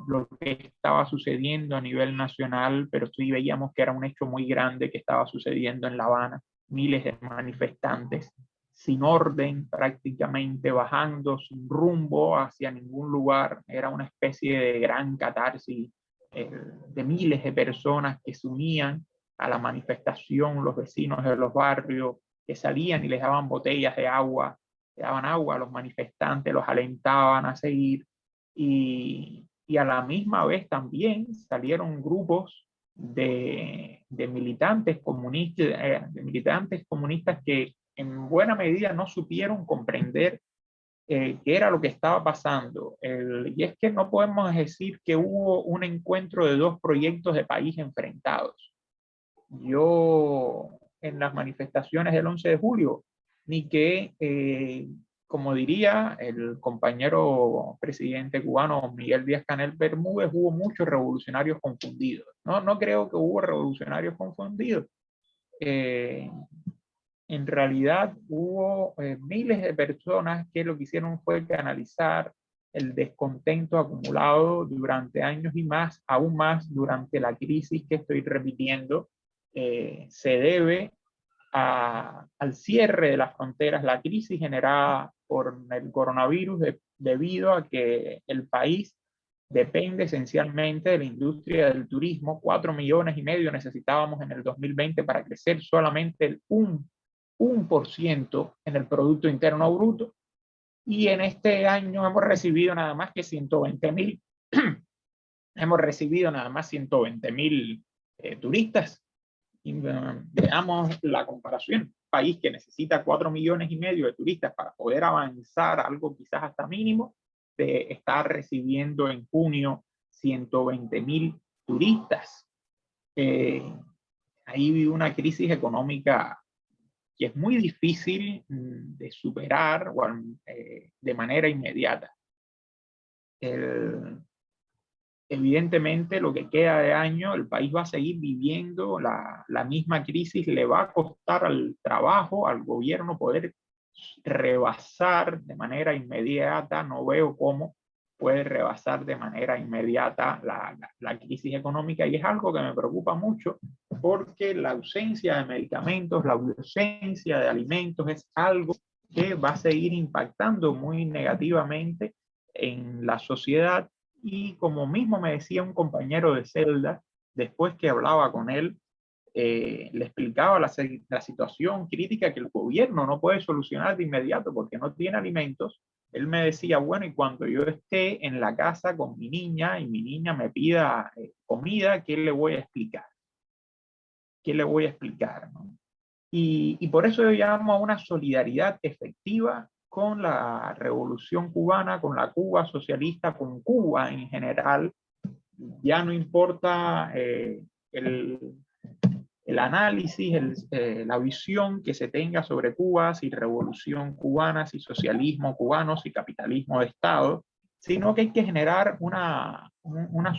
lo que estaba sucediendo a nivel nacional, pero sí veíamos que era un hecho muy grande que estaba sucediendo en La Habana. Miles de manifestantes sin orden, prácticamente bajando sin rumbo hacia ningún lugar. Era una especie de gran catarsis de miles de personas que se unían a la manifestación, los vecinos de los barrios, que salían y les daban botellas de agua, le daban agua a los manifestantes, los alentaban a seguir. Y a la misma vez también salieron grupos de militantes comunistas que en buena medida no supieron comprender qué era lo que estaba pasando. Y es que no podemos decir que hubo un encuentro de dos proyectos de país enfrentados. Yo, en las manifestaciones del 11 de julio, ni que, como diría el compañero presidente cubano Miguel Díaz-Canel Bermúdez, hubo muchos revolucionarios confundidos. No creo que hubo revolucionarios confundidos. en realidad hubo miles de personas que lo que hicieron fue canalizar el descontento acumulado durante años y más, aún más durante la crisis que estoy repitiendo, se debe al cierre de las fronteras, la crisis generada por el coronavirus debido a que el país depende esencialmente de la industria del turismo. 4,5 millones necesitábamos en el 2020 para crecer solamente el 1% en el Producto Interno Bruto. Y en este año hemos recibido nada más que 120,000, hemos recibido nada más 120,000 turistas. Y, veamos la comparación. País que necesita 4,5 millones de turistas para poder avanzar algo quizás hasta mínimo, de estar recibiendo en junio 120,000 turistas. Ahí vive una crisis económica que es muy difícil de superar de manera inmediata. Evidentemente, lo que queda de año, el país va a seguir viviendo la misma crisis, le va a costar al trabajo, al gobierno poder rebasar de manera inmediata, no veo cómo puede rebasar de manera inmediata la crisis económica, y es algo que me preocupa mucho porque la ausencia de medicamentos, la ausencia de alimentos es algo que va a seguir impactando muy negativamente en la sociedad. Y como mismo me decía un compañero de celda, después que hablaba con él, le explicaba la situación crítica que el gobierno no puede solucionar de inmediato porque no tiene alimentos. Él me decía, bueno, y cuando yo esté en la casa con mi niña y mi niña me pida comida, ¿qué le voy a explicar? ¿Qué le voy a explicar? ¿No? Y por eso yo llamo a una solidaridad efectiva con la revolución cubana, con la Cuba socialista, con Cuba en general. Ya no importa el análisis, la visión que se tenga sobre Cuba, si revolución cubana, si socialismo cubano, si capitalismo de Estado, sino que hay que generar una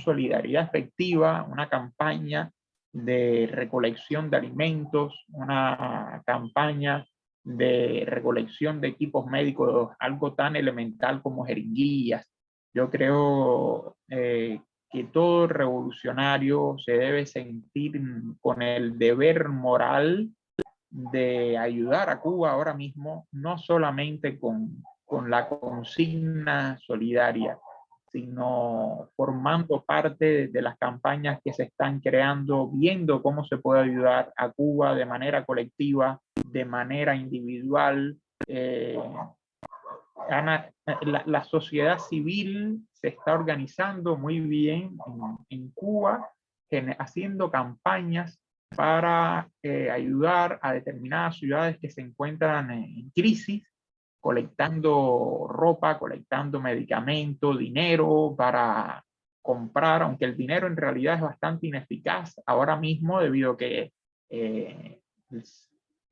solidaridad efectiva, una campaña de recolección de alimentos, una campaña de recolección de equipos médicos, algo tan elemental como jeringuillas. Yo creo que todo revolucionario se debe sentir con el deber moral de ayudar a Cuba ahora mismo, no solamente con la consigna solidaria, sino formando parte de las campañas que se están creando, viendo cómo se puede ayudar a Cuba de manera colectiva, de manera individual. La sociedad civil se está organizando muy bien en Cuba, haciendo campañas para ayudar a determinadas ciudades que se encuentran en crisis, colectando ropa, colectando medicamentos, dinero para comprar, aunque el dinero en realidad es bastante ineficaz ahora mismo debido a que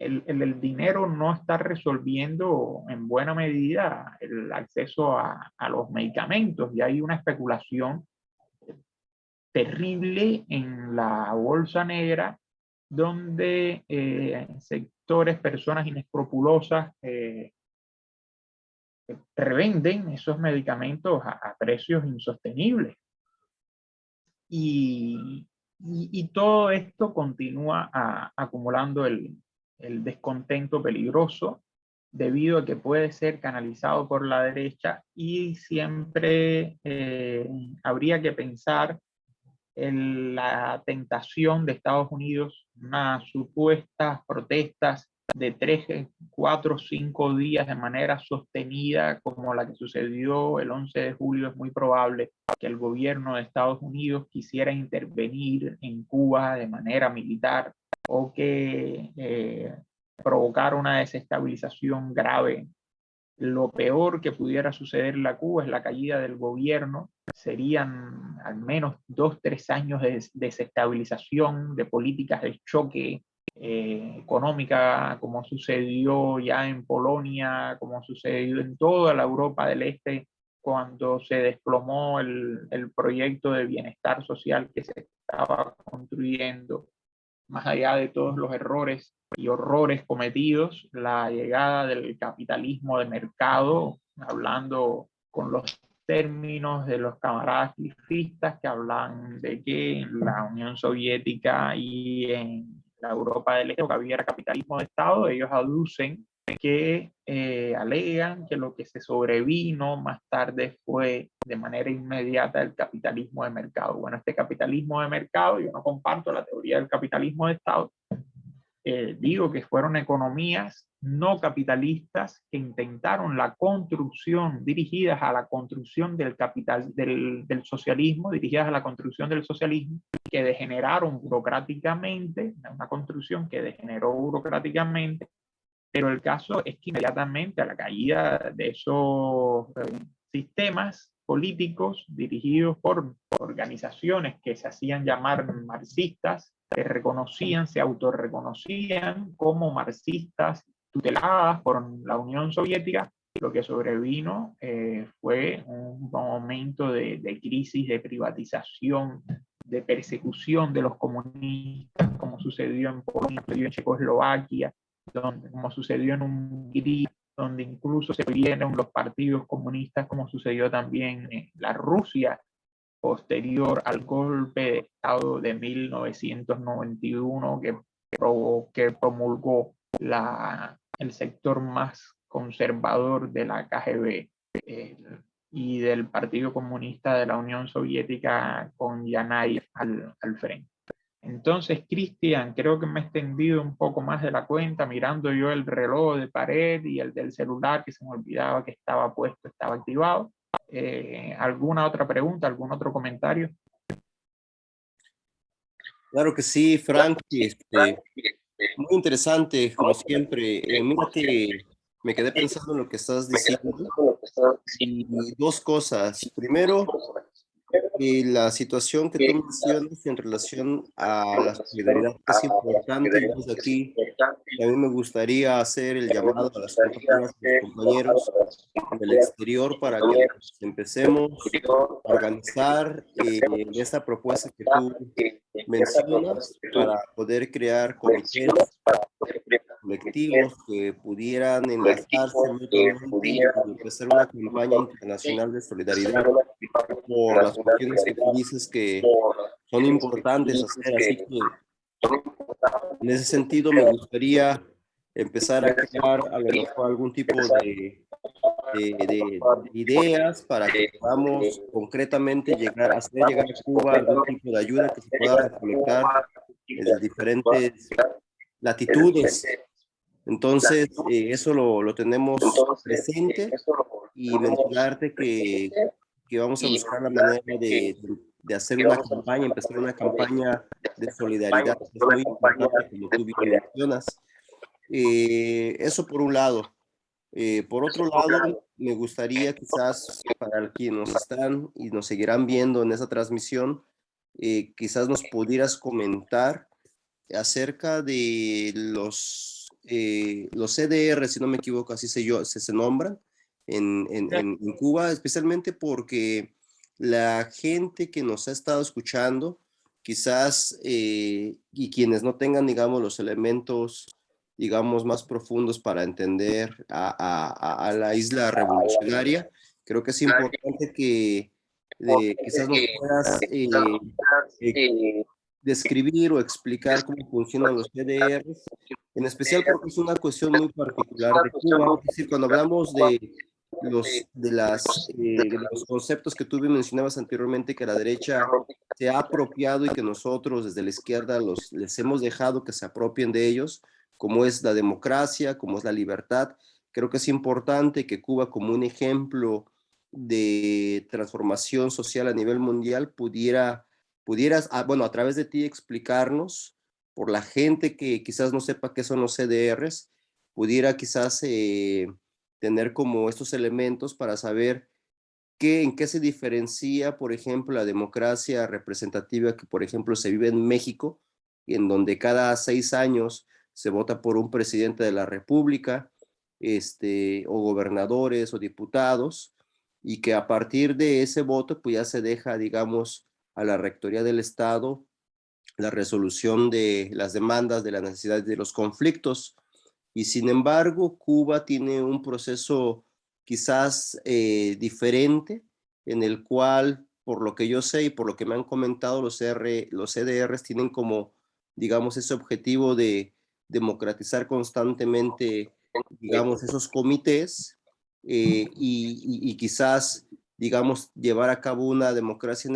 el dinero no está resolviendo en buena medida el acceso a los medicamentos, y hay una especulación terrible en la bolsa negra donde sectores, personas inescrupulosas revenden esos medicamentos a precios insostenibles. Y todo esto continúa acumulando el descontento peligroso debido a que puede ser canalizado por la derecha, y siempre habría que pensar en la tentación de Estados Unidos, unas supuestas protestas de 3, 4, 5 días de manera sostenida como la que sucedió el 11 de julio. Es muy probable que el gobierno de Estados Unidos quisiera intervenir en Cuba de manera militar o que provocar una desestabilización grave. Lo peor que pudiera suceder en la Cuba es la caída del gobierno. Serían al menos 2, 3 años de desestabilización, de políticas de choque económica, como sucedió ya en Polonia, como sucedió en toda la Europa del Este, cuando se desplomó el proyecto de bienestar social que se estaba construyendo. más allá de todos los errores y horrores cometidos, la llegada del capitalismo de mercado, hablando con los términos de los camaradas clifistas que hablan de que en la Unión Soviética y en la Europa del Este había capitalismo de Estado. Ellos aducen que alegan que lo que se sobrevino más tarde fue de manera inmediata el capitalismo de mercado. Bueno, este capitalismo de mercado, yo no comparto la teoría del capitalismo de Estado. Digo que fueron economías no capitalistas que intentaron la construcción, dirigidas a la construcción del capital, del socialismo, dirigidas a la construcción del socialismo, que degeneraron burocráticamente, una construcción que degeneró burocráticamente. Pero el caso es que inmediatamente a la caída de esos sistemas políticos dirigidos por organizaciones que se hacían llamar marxistas, se reconocían, se autorreconocían como marxistas tuteladas por la Unión Soviética, lo que sobrevino fue un momento de crisis, de privatización, de persecución de los comunistas, como sucedió en Polonia, en Checoslovaquia, como sucedió en Hungría, donde incluso se vieron los partidos comunistas, como sucedió también en la Rusia posterior al golpe de Estado de 1991 que promulgó el sector más conservador de la KGB y del Partido Comunista de la Unión Soviética con Yanayev al frente. Entonces, Cristian, creo que me he extendido un poco más de la cuenta, mirando yo el reloj de pared y el del celular, que se me olvidaba que estaba puesto, estaba activado. ¿Alguna otra pregunta, algún otro comentario? Claro que sí, Frank. Muy interesante, como siempre. Mira que me quedé pensando en lo que estás diciendo y dos cosas. Primero, la situación que tú mencionas en relación a la solidaridad que es importante, y desde aquí también me gustaría hacer el llamado a las compañeras y los compañeros del exterior para que nos empecemos a organizar esta propuesta que tú mencionas para poder crear comités colectivos que pudieran enlazarse mutuamente y empezar una campaña internacional de solidaridad por las cuestiones que tú dices que son importantes hacer. Así que en ese sentido me gustaría empezar a crear a lo mejor algún tipo de ideas para que podamos concretamente hacer llegar a Cuba algún tipo de ayuda que se pueda recolectar desde diferentes latitudes. Entonces, eso lo tenemos presente, y mencionarte que vamos a buscar la manera de hacer una campaña, empezar una campaña de solidaridad, que es muy importante, como tú bien mencionas. Eso por un lado. Por otro lado, me gustaría quizás para quienes nos están y nos seguirán viendo en esa transmisión, quizás nos pudieras comentar acerca de los CDR, si no me equivoco, así se nombran en Cuba, especialmente porque la gente que nos ha estado escuchando, quizás, y quienes no tengan, digamos, los elementos, digamos, más profundos para entender a la isla revolucionaria, creo que es importante que quizás nos puedas describir o explicar cómo funcionan los CDRs, en especial porque es una cuestión muy particular de Cuba. Es decir, cuando hablamos de los conceptos que tú mencionabas anteriormente, que la derecha se ha apropiado y que nosotros desde la izquierda les hemos dejado que se apropien de ellos, como es la democracia, como es la libertad. Creo que es importante que Cuba, como un ejemplo de transformación social a nivel mundial, pudieras, bueno, a través de ti explicarnos, por la gente que quizás no sepa qué son los CDRs, pudiera quizás tener como estos elementos para saber en qué se diferencia, por ejemplo, la democracia representativa que, por ejemplo, se vive en México, en donde cada 6 años se vota por un presidente de la República, o gobernadores o diputados, y que a partir de ese voto, pues ya se deja, digamos, a la rectoría del Estado la resolución de las demandas, de las necesidades de los conflictos. Y sin embargo, Cuba tiene un proceso quizás diferente, en el cual, por lo que yo sé y por lo que me han comentado, los CDRs tienen como, digamos, ese objetivo de democratizar constantemente, digamos, esos comités y quizás, digamos, llevar a cabo una democracia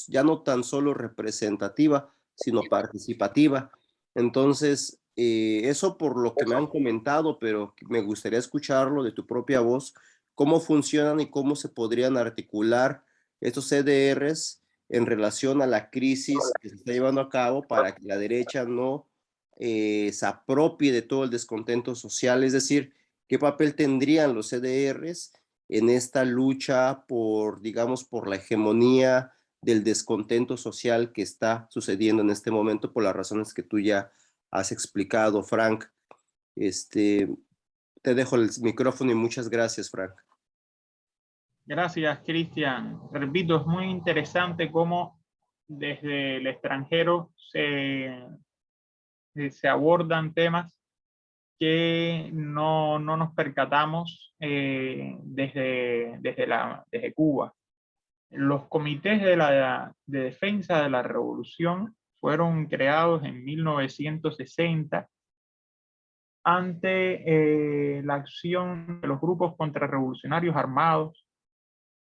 ya no tan solo representativa, sino participativa. Entonces, eso por lo que me han comentado, pero me gustaría escucharlo de tu propia voz, cómo funcionan y cómo se podrían articular estos CDRs en relación a la crisis que se está llevando a cabo para que la derecha no se apropie de todo el descontento social, es decir, qué papel tendrían los CDRs en esta lucha por, digamos, por la hegemonía del descontento social que está sucediendo en este momento por las razones que tú ya has explicado, Frank. Este, te dejo el micrófono y muchas gracias, Frank. Gracias, Cristian. Repito, es muy interesante cómo desde el extranjero se abordan temas que no nos percatamos desde Cuba. Los comités de defensa de la revolución fueron creados en 1960 ante la acción de los grupos contrarrevolucionarios armados,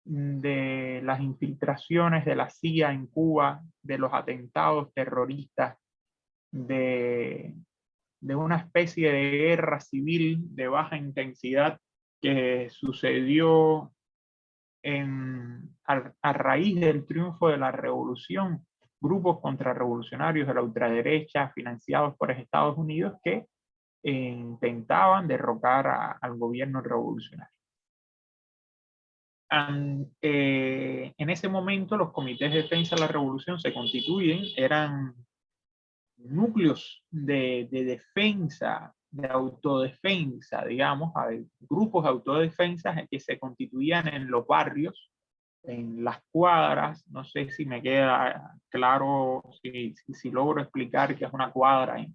de las infiltraciones de la CIA en Cuba, de los atentados terroristas, de una especie de guerra civil de baja intensidad que sucedió a raíz del triunfo de la revolución. Grupos contrarrevolucionarios de la ultraderecha financiados por Estados Unidos que intentaban derrocar al gobierno revolucionario. En ese momento los comités de defensa de la revolución se constituyen, eran núcleos de defensa, de autodefensa, digamos, grupos de autodefensa que se constituían en los barrios, en las cuadras. No sé si me queda claro, si logro explicar qué es una cuadra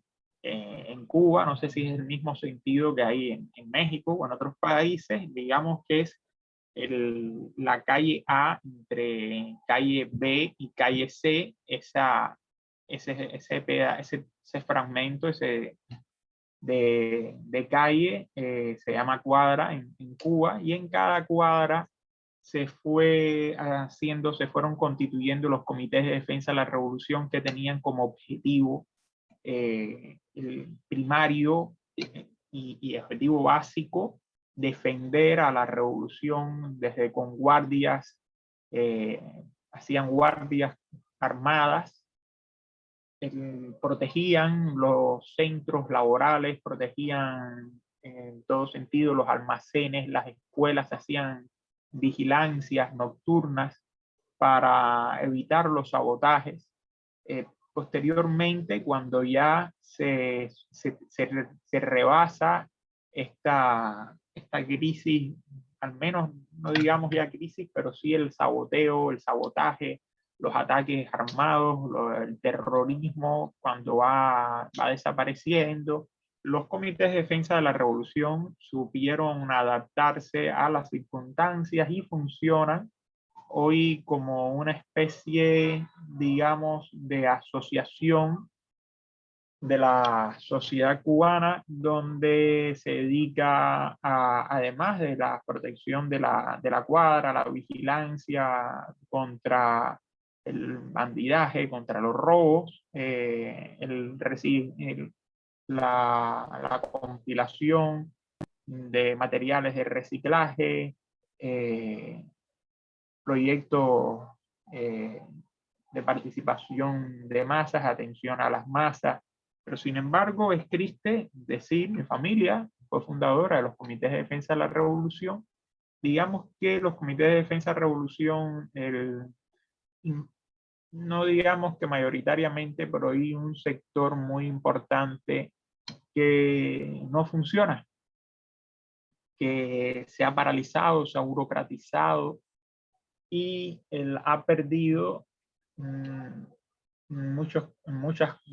en Cuba. No sé si es el mismo sentido que hay en México o en otros países. Digamos que es la calle A entre calle B y calle C, ese fragmento de calle se llama cuadra en Cuba, y en cada cuadra se fueron constituyendo los comités de defensa de la revolución que tenían como objetivo el primario y objetivo básico defender a la revolución desde con guardias, hacían guardias armadas, protegían los centros laborales, protegían en todo sentido los almacenes, las escuelas, hacían vigilancias nocturnas para evitar los sabotajes. Posteriormente, cuando ya se rebasa esta crisis, al menos no digamos ya crisis, pero sí el saboteo, el sabotaje, los ataques armados, el terrorismo, cuando va desapareciendo, los comités de defensa de la revolución supieron adaptarse a las circunstancias y funcionan hoy como una especie, digamos, de asociación de la sociedad cubana, donde se dedica además de la protección de la cuadra, la vigilancia contra el bandidaje, contra los robos, la compilación de materiales de reciclaje, proyectos de participación de masas, atención a las masas. Pero sin embargo es triste decir, mi familia fue fundadora de los comités de defensa de la revolución. Digamos que los comités de defensa de la revolución, no digamos que mayoritariamente, pero hay un sector muy importante que no funciona, que se ha paralizado, se ha burocratizado y él ha perdido en muchos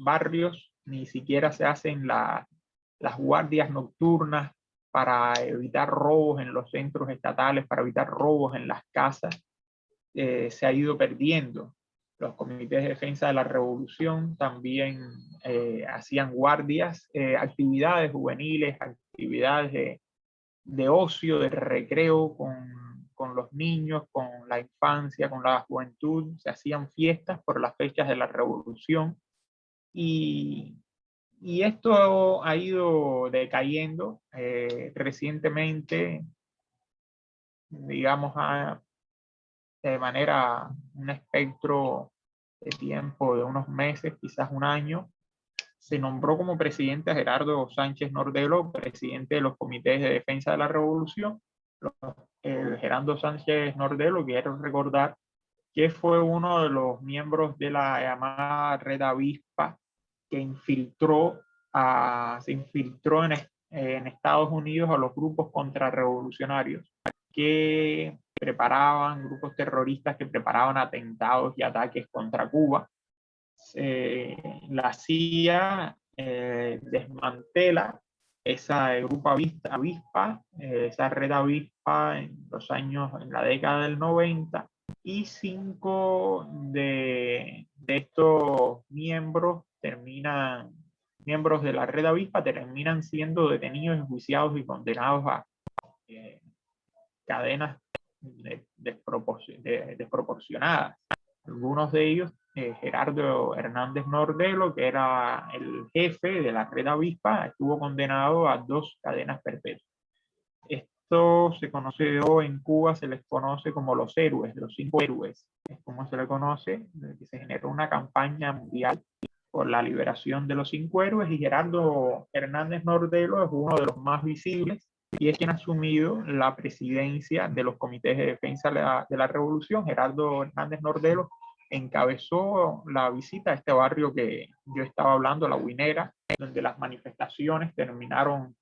barrios ni siquiera se hacen las guardias nocturnas para evitar robos en los centros estatales, para evitar robos en las casas. Se ha ido perdiendo. Los comités de defensa de la revolución también hacían guardias, actividades juveniles, actividades de ocio, de recreo con los niños, con la infancia, con la juventud. Se hacían fiestas por las fechas de la revolución y, y esto ha ido decayendo recientemente, digamos, de manera, un espectro de tiempo de unos meses, quizás un año. Se nombró como presidente a Gerardo Sánchez Nordelo, presidente de los comités de defensa de la revolución. Gerardo Sánchez Nordelo, quiero recordar que fue uno de los miembros de la llamada Red Avispa que se infiltró en Estados Unidos a los grupos contrarrevolucionarios que preparaban, grupos terroristas que preparaban atentados y ataques contra Cuba. La CIA desmantela esa grupo avispa, esa red avispa en la década del 90, y 5 de estos miembros de la red avispa terminan siendo detenidos, enjuiciados y condenados a cadenas desproporcionadas. Algunos de ellos, Gerardo Hernández Nordelo, que era el jefe de la red avispa, estuvo condenado a 2 cadenas perpetuas. Esto se conoce hoy en Cuba, se les conoce como los héroes, los 5 héroes, es como se le conoce, que se generó una campaña mundial por la liberación de los 5 héroes, y Gerardo Hernández Nordelo es uno de los más visibles y es quien ha asumido la presidencia de los comités de defensa de la revolución. Gerardo Hernández Nordelo encabezó la visita a este barrio que yo estaba hablando, La Guinera, donde las manifestaciones terminaron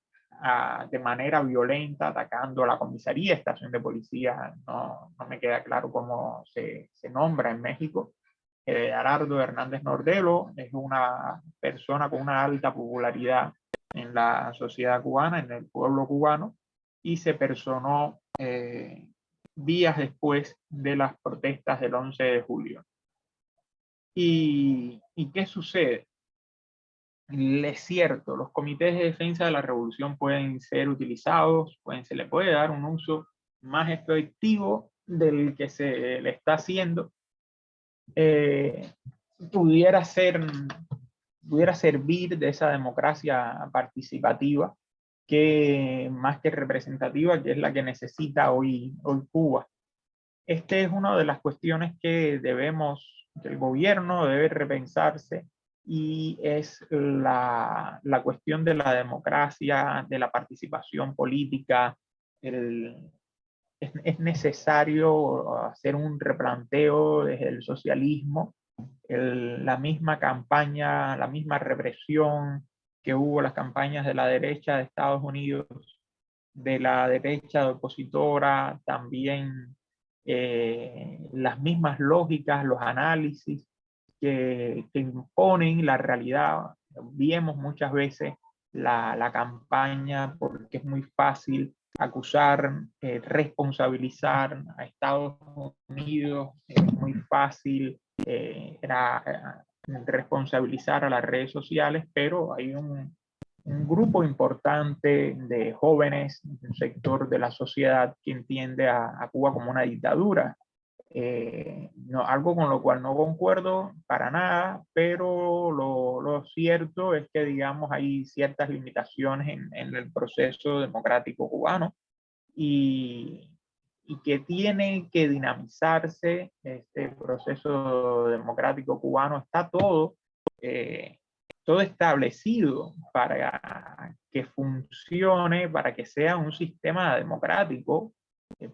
de manera violenta atacando la comisaría, estación de policía, no me queda claro cómo se nombra en México. Gerardo Hernández Nordelo es una persona con una alta popularidad en la sociedad cubana, en el pueblo cubano, y se personó días después de las protestas del 11 de julio. ¿Y qué sucede? Es cierto, los comités de defensa de la revolución pueden ser utilizados, se le puede dar un uso más efectivo del que se le está haciendo. Pudiera servir de esa democracia participativa, que más que representativa, que es la que necesita hoy Cuba. Esta es una de las cuestiones que el gobierno debe repensarse, y es la cuestión de la democracia, de la participación política. Es necesario hacer un replanteo desde el socialismo. La misma campaña, la misma represión que hubo, las campañas de la derecha de Estados Unidos, de la derecha opositora, también las mismas lógicas, los análisis que imponen la realidad. Vemos muchas veces la campaña porque es muy fácil acusar, responsabilizar a Estados Unidos, es muy fácil responsabilizar a las redes sociales, pero hay un grupo importante de jóvenes, un sector de la sociedad que entiende a Cuba como una dictadura. Algo con lo cual no concuerdo para nada, pero lo cierto es que, digamos, hay ciertas limitaciones en el proceso democrático cubano, y que tiene que dinamizarse este proceso democrático cubano. Está todo establecido para que funcione, para que sea un sistema democrático,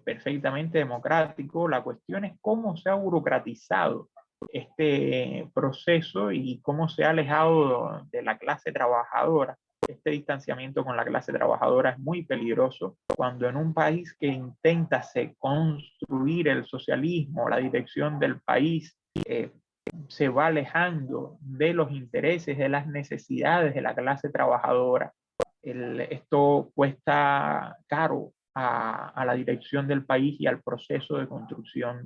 perfectamente democrático. La cuestión es cómo se ha burocratizado este proceso y cómo se ha alejado de la clase trabajadora. Este distanciamiento con la clase trabajadora es muy peligroso cuando en un país que intenta construir el socialismo, la dirección del país, se va alejando de los intereses, de las necesidades de la clase trabajadora. Esto cuesta caro a la dirección del país y al proceso de construcción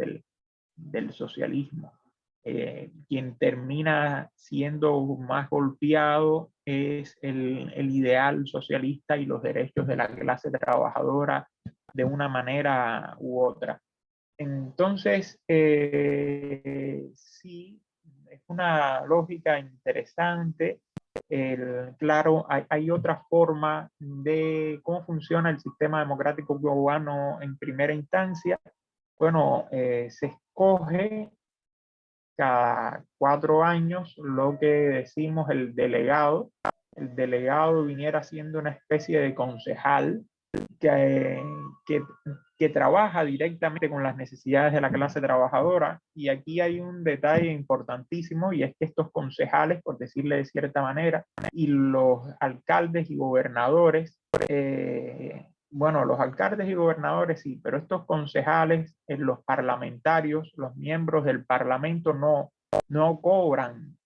del socialismo. Quien termina siendo más golpeado es el ideal socialista y los derechos de la clase trabajadora de una manera u otra. Entonces, sí, es una lógica interesante. Claro, hay otra forma de cómo funciona el sistema democrático cubano en primera instancia. Bueno, se escoge cada 4 años lo que decimos el delegado. El delegado viniera siendo una especie de concejal que, que, que trabaja directamente con las necesidades de la clase trabajadora. Y aquí hay un detalle importantísimo, y es que estos concejales, por decirle de cierta manera, y los alcaldes y gobernadores, bueno, los alcaldes y gobernadores sí, pero estos concejales, los parlamentarios, los miembros del parlamento no cobran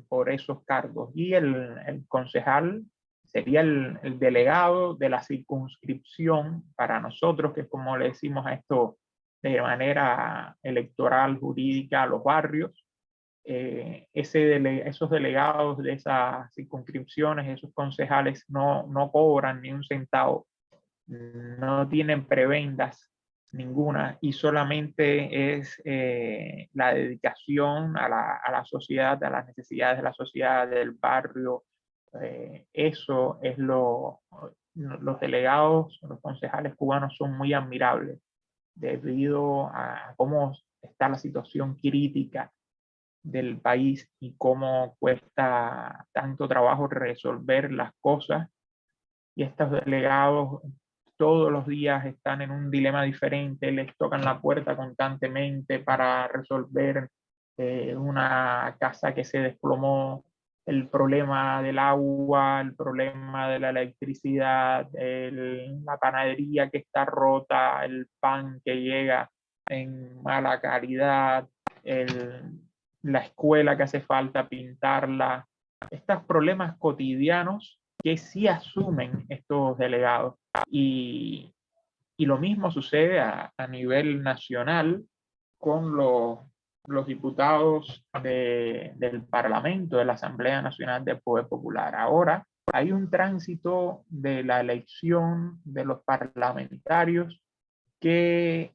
por esos cargos. Y el concejal sería el delegado de la circunscripción para nosotros, que es como le decimos a esto de manera electoral, jurídica, a los barrios. Esos delegados de esas circunscripciones, esos concejales, no cobran ni un centavo, no tienen prebendas ninguna, y solamente es la dedicación a la sociedad, a las necesidades de la sociedad, del barrio. Eso es los delegados, los concejales cubanos son muy admirables debido a cómo está la situación crítica del país y cómo cuesta tanto trabajo resolver las cosas. Y estos delegados todos los días están en un dilema diferente, les tocan la puerta constantemente para resolver una casa que se desplomó, el problema del agua, el problema de la electricidad, la panadería que está rota, el pan que llega en mala calidad, la escuela que hace falta pintarla. Estos problemas cotidianos que sí asumen estos delegados. Y, y lo mismo sucede a nivel nacional con los diputados del Parlamento, de la Asamblea Nacional del Poder Popular. Ahora hay un tránsito de la elección de los parlamentarios que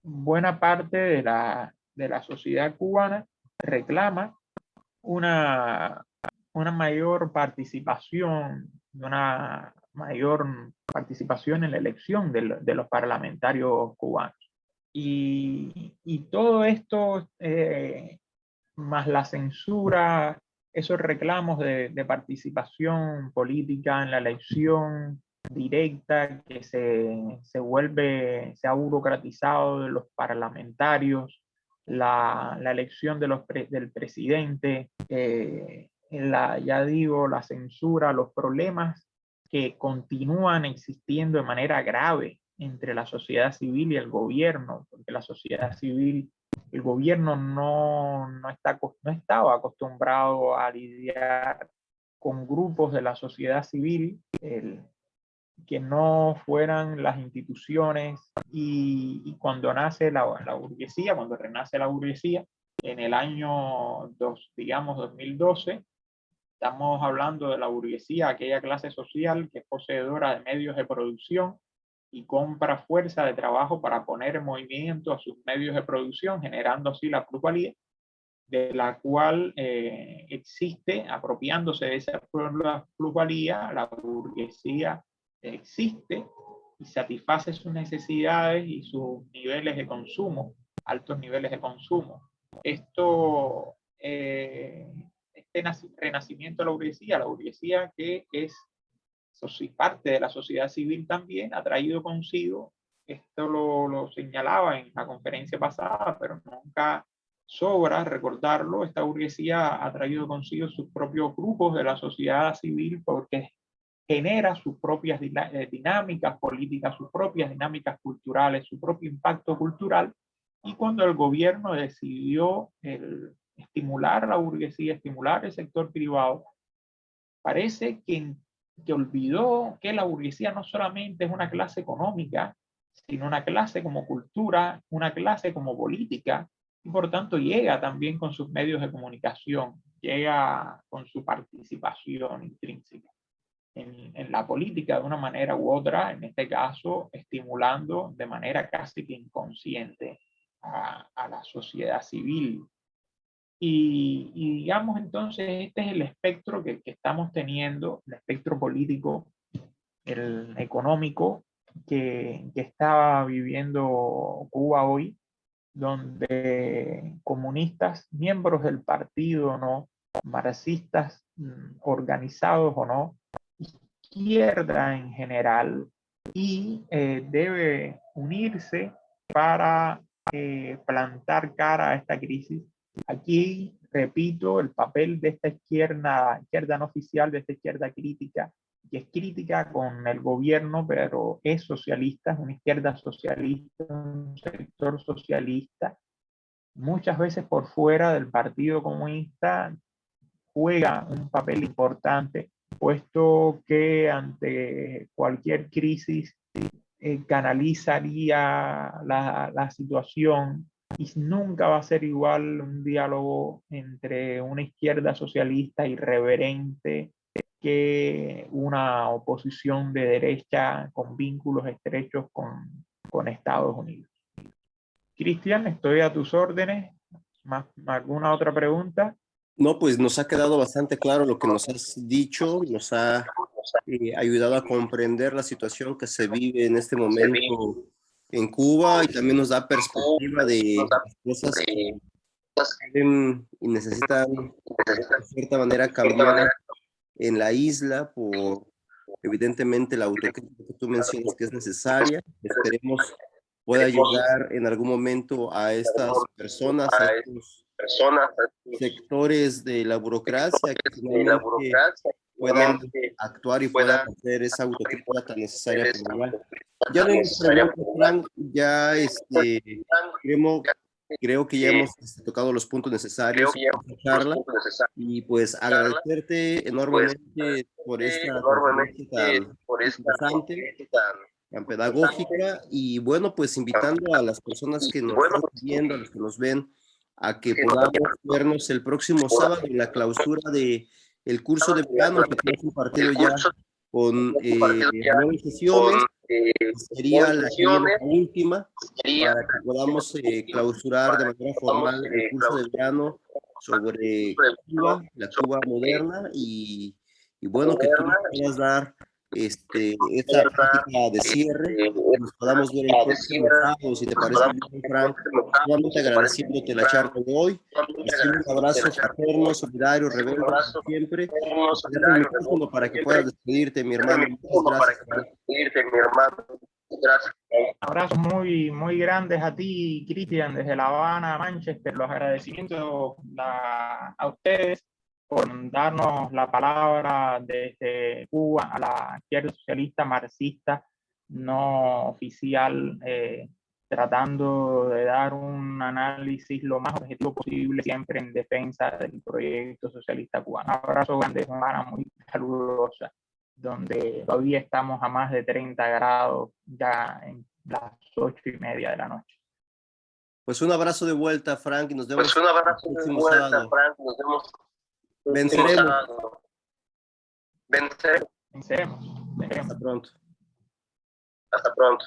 buena parte de la sociedad cubana reclama una mayor participación, una mayor participación en la elección de los parlamentarios cubanos. Y todo esto, más la censura, esos reclamos de participación política en la elección directa que se ha burocratizado de los parlamentarios, la elección del presidente, ya digo, la censura, los problemas que continúan existiendo de manera grave entre la sociedad civil y el gobierno, porque la sociedad civil, el gobierno no estaba acostumbrado a lidiar con grupos de la sociedad civil que no fueran las instituciones. Y cuando nace la burguesía, cuando renace la burguesía, en el año 2012, estamos hablando de la burguesía, aquella clase social que es poseedora de medios de producción y compra fuerza de trabajo para poner en movimiento a sus medios de producción, generando así la plusvalía, de la cual existe, apropiándose de esa plusvalía, la burguesía existe y satisface sus necesidades y sus niveles de consumo, altos niveles de consumo. Este renacimiento de la burguesía que es parte de la sociedad civil también, ha traído consigo, esto lo señalaba en la conferencia pasada, pero nunca sobra recordarlo, esta burguesía ha traído consigo sus propios grupos de la sociedad civil porque genera sus propias dinámicas políticas, sus propias dinámicas culturales, su propio impacto cultural, Y cuando el gobierno decidió estimular a la burguesía, estimular el sector privado, parece que olvidó que la burguesía no solamente es una clase económica, sino una clase como cultura, una clase como política, y por tanto llega también con sus medios de comunicación, llega con su participación intrínseca en la política de una manera u otra, en este caso estimulando de manera casi que inconsciente a la sociedad civil. Y digamos entonces, este es el espectro que estamos teniendo, el espectro político, el económico que está viviendo Cuba hoy, donde comunistas, miembros del partido o no, marxistas organizados o no, izquierda en general, y debe unirse para plantar cara a esta crisis. Aquí, repito, el papel de esta izquierda no oficial, de esta izquierda crítica, que es crítica con el gobierno, pero es socialista, es una izquierda socialista, un sector socialista, muchas veces por fuera del Partido Comunista, juega un papel importante, puesto que ante cualquier crisis canalizaría la situación, y nunca va a ser igual un diálogo entre una izquierda socialista irreverente que una oposición de derecha con vínculos estrechos con Estados Unidos. Cristian, estoy a tus órdenes. ¿Alguna otra pregunta? No, pues nos ha quedado bastante claro lo que nos has dicho, nos ha ayudado a comprender la situación que se vive en este momento en Cuba y también nos da perspectiva de cosas que pueden y necesitan de cierta manera cambiar en la isla por evidentemente la autocrítica que tú mencionas que es necesaria. Esperemos pueda llegar en algún momento a estas personas, a estos sectores de la burocracia que finalmente puedan actuar y puedan hacer esa autocrítica tan necesaria para llegar. Ya no hay preguntas, Frank, ya creo que ya hemos tocado los puntos necesarios en esta charla y pues agradecerte enormemente por esta conferencia tan interesante, tan pedagógica y bueno, pues invitando a las personas que nos están viendo, a los que nos ven, a que podamos vernos el próximo sábado en la clausura de el curso de verano que tenemos compartido ya con 9 sesiones. Sería la que viene la última para que podamos clausurar de manera formal el curso de verano sobre Cuba, la Cuba moderna y bueno, que tú nos puedas dar esta práctica de cierre, que nos podamos ver el próximo sábado, si te parece bien, Frank, solamente agradeciéndote la charla de hoy, haciendo un abrazo fraterno, solidario, rebelde, como siempre, y te dejo el micrófono para que puedas despedirte, mi hermano. Muchas gracias, Frank. Abrazos muy, muy grandes a ti, Cristian, desde La Habana, Manchester. Los agradecimientos a ustedes por darnos la palabra desde Cuba a la izquierda socialista marxista no oficial, tratando de dar un análisis lo más objetivo posible, siempre en defensa del proyecto socialista cubano. Un abrazo grande, hermana, muy calurosa, donde todavía estamos a más de 30 grados ya en las 8:30 de la noche. Pues un abrazo de vuelta, Frank, y nos vemos el próximo sábado. Venceremos. Venceremos. Hasta pronto. Hasta pronto.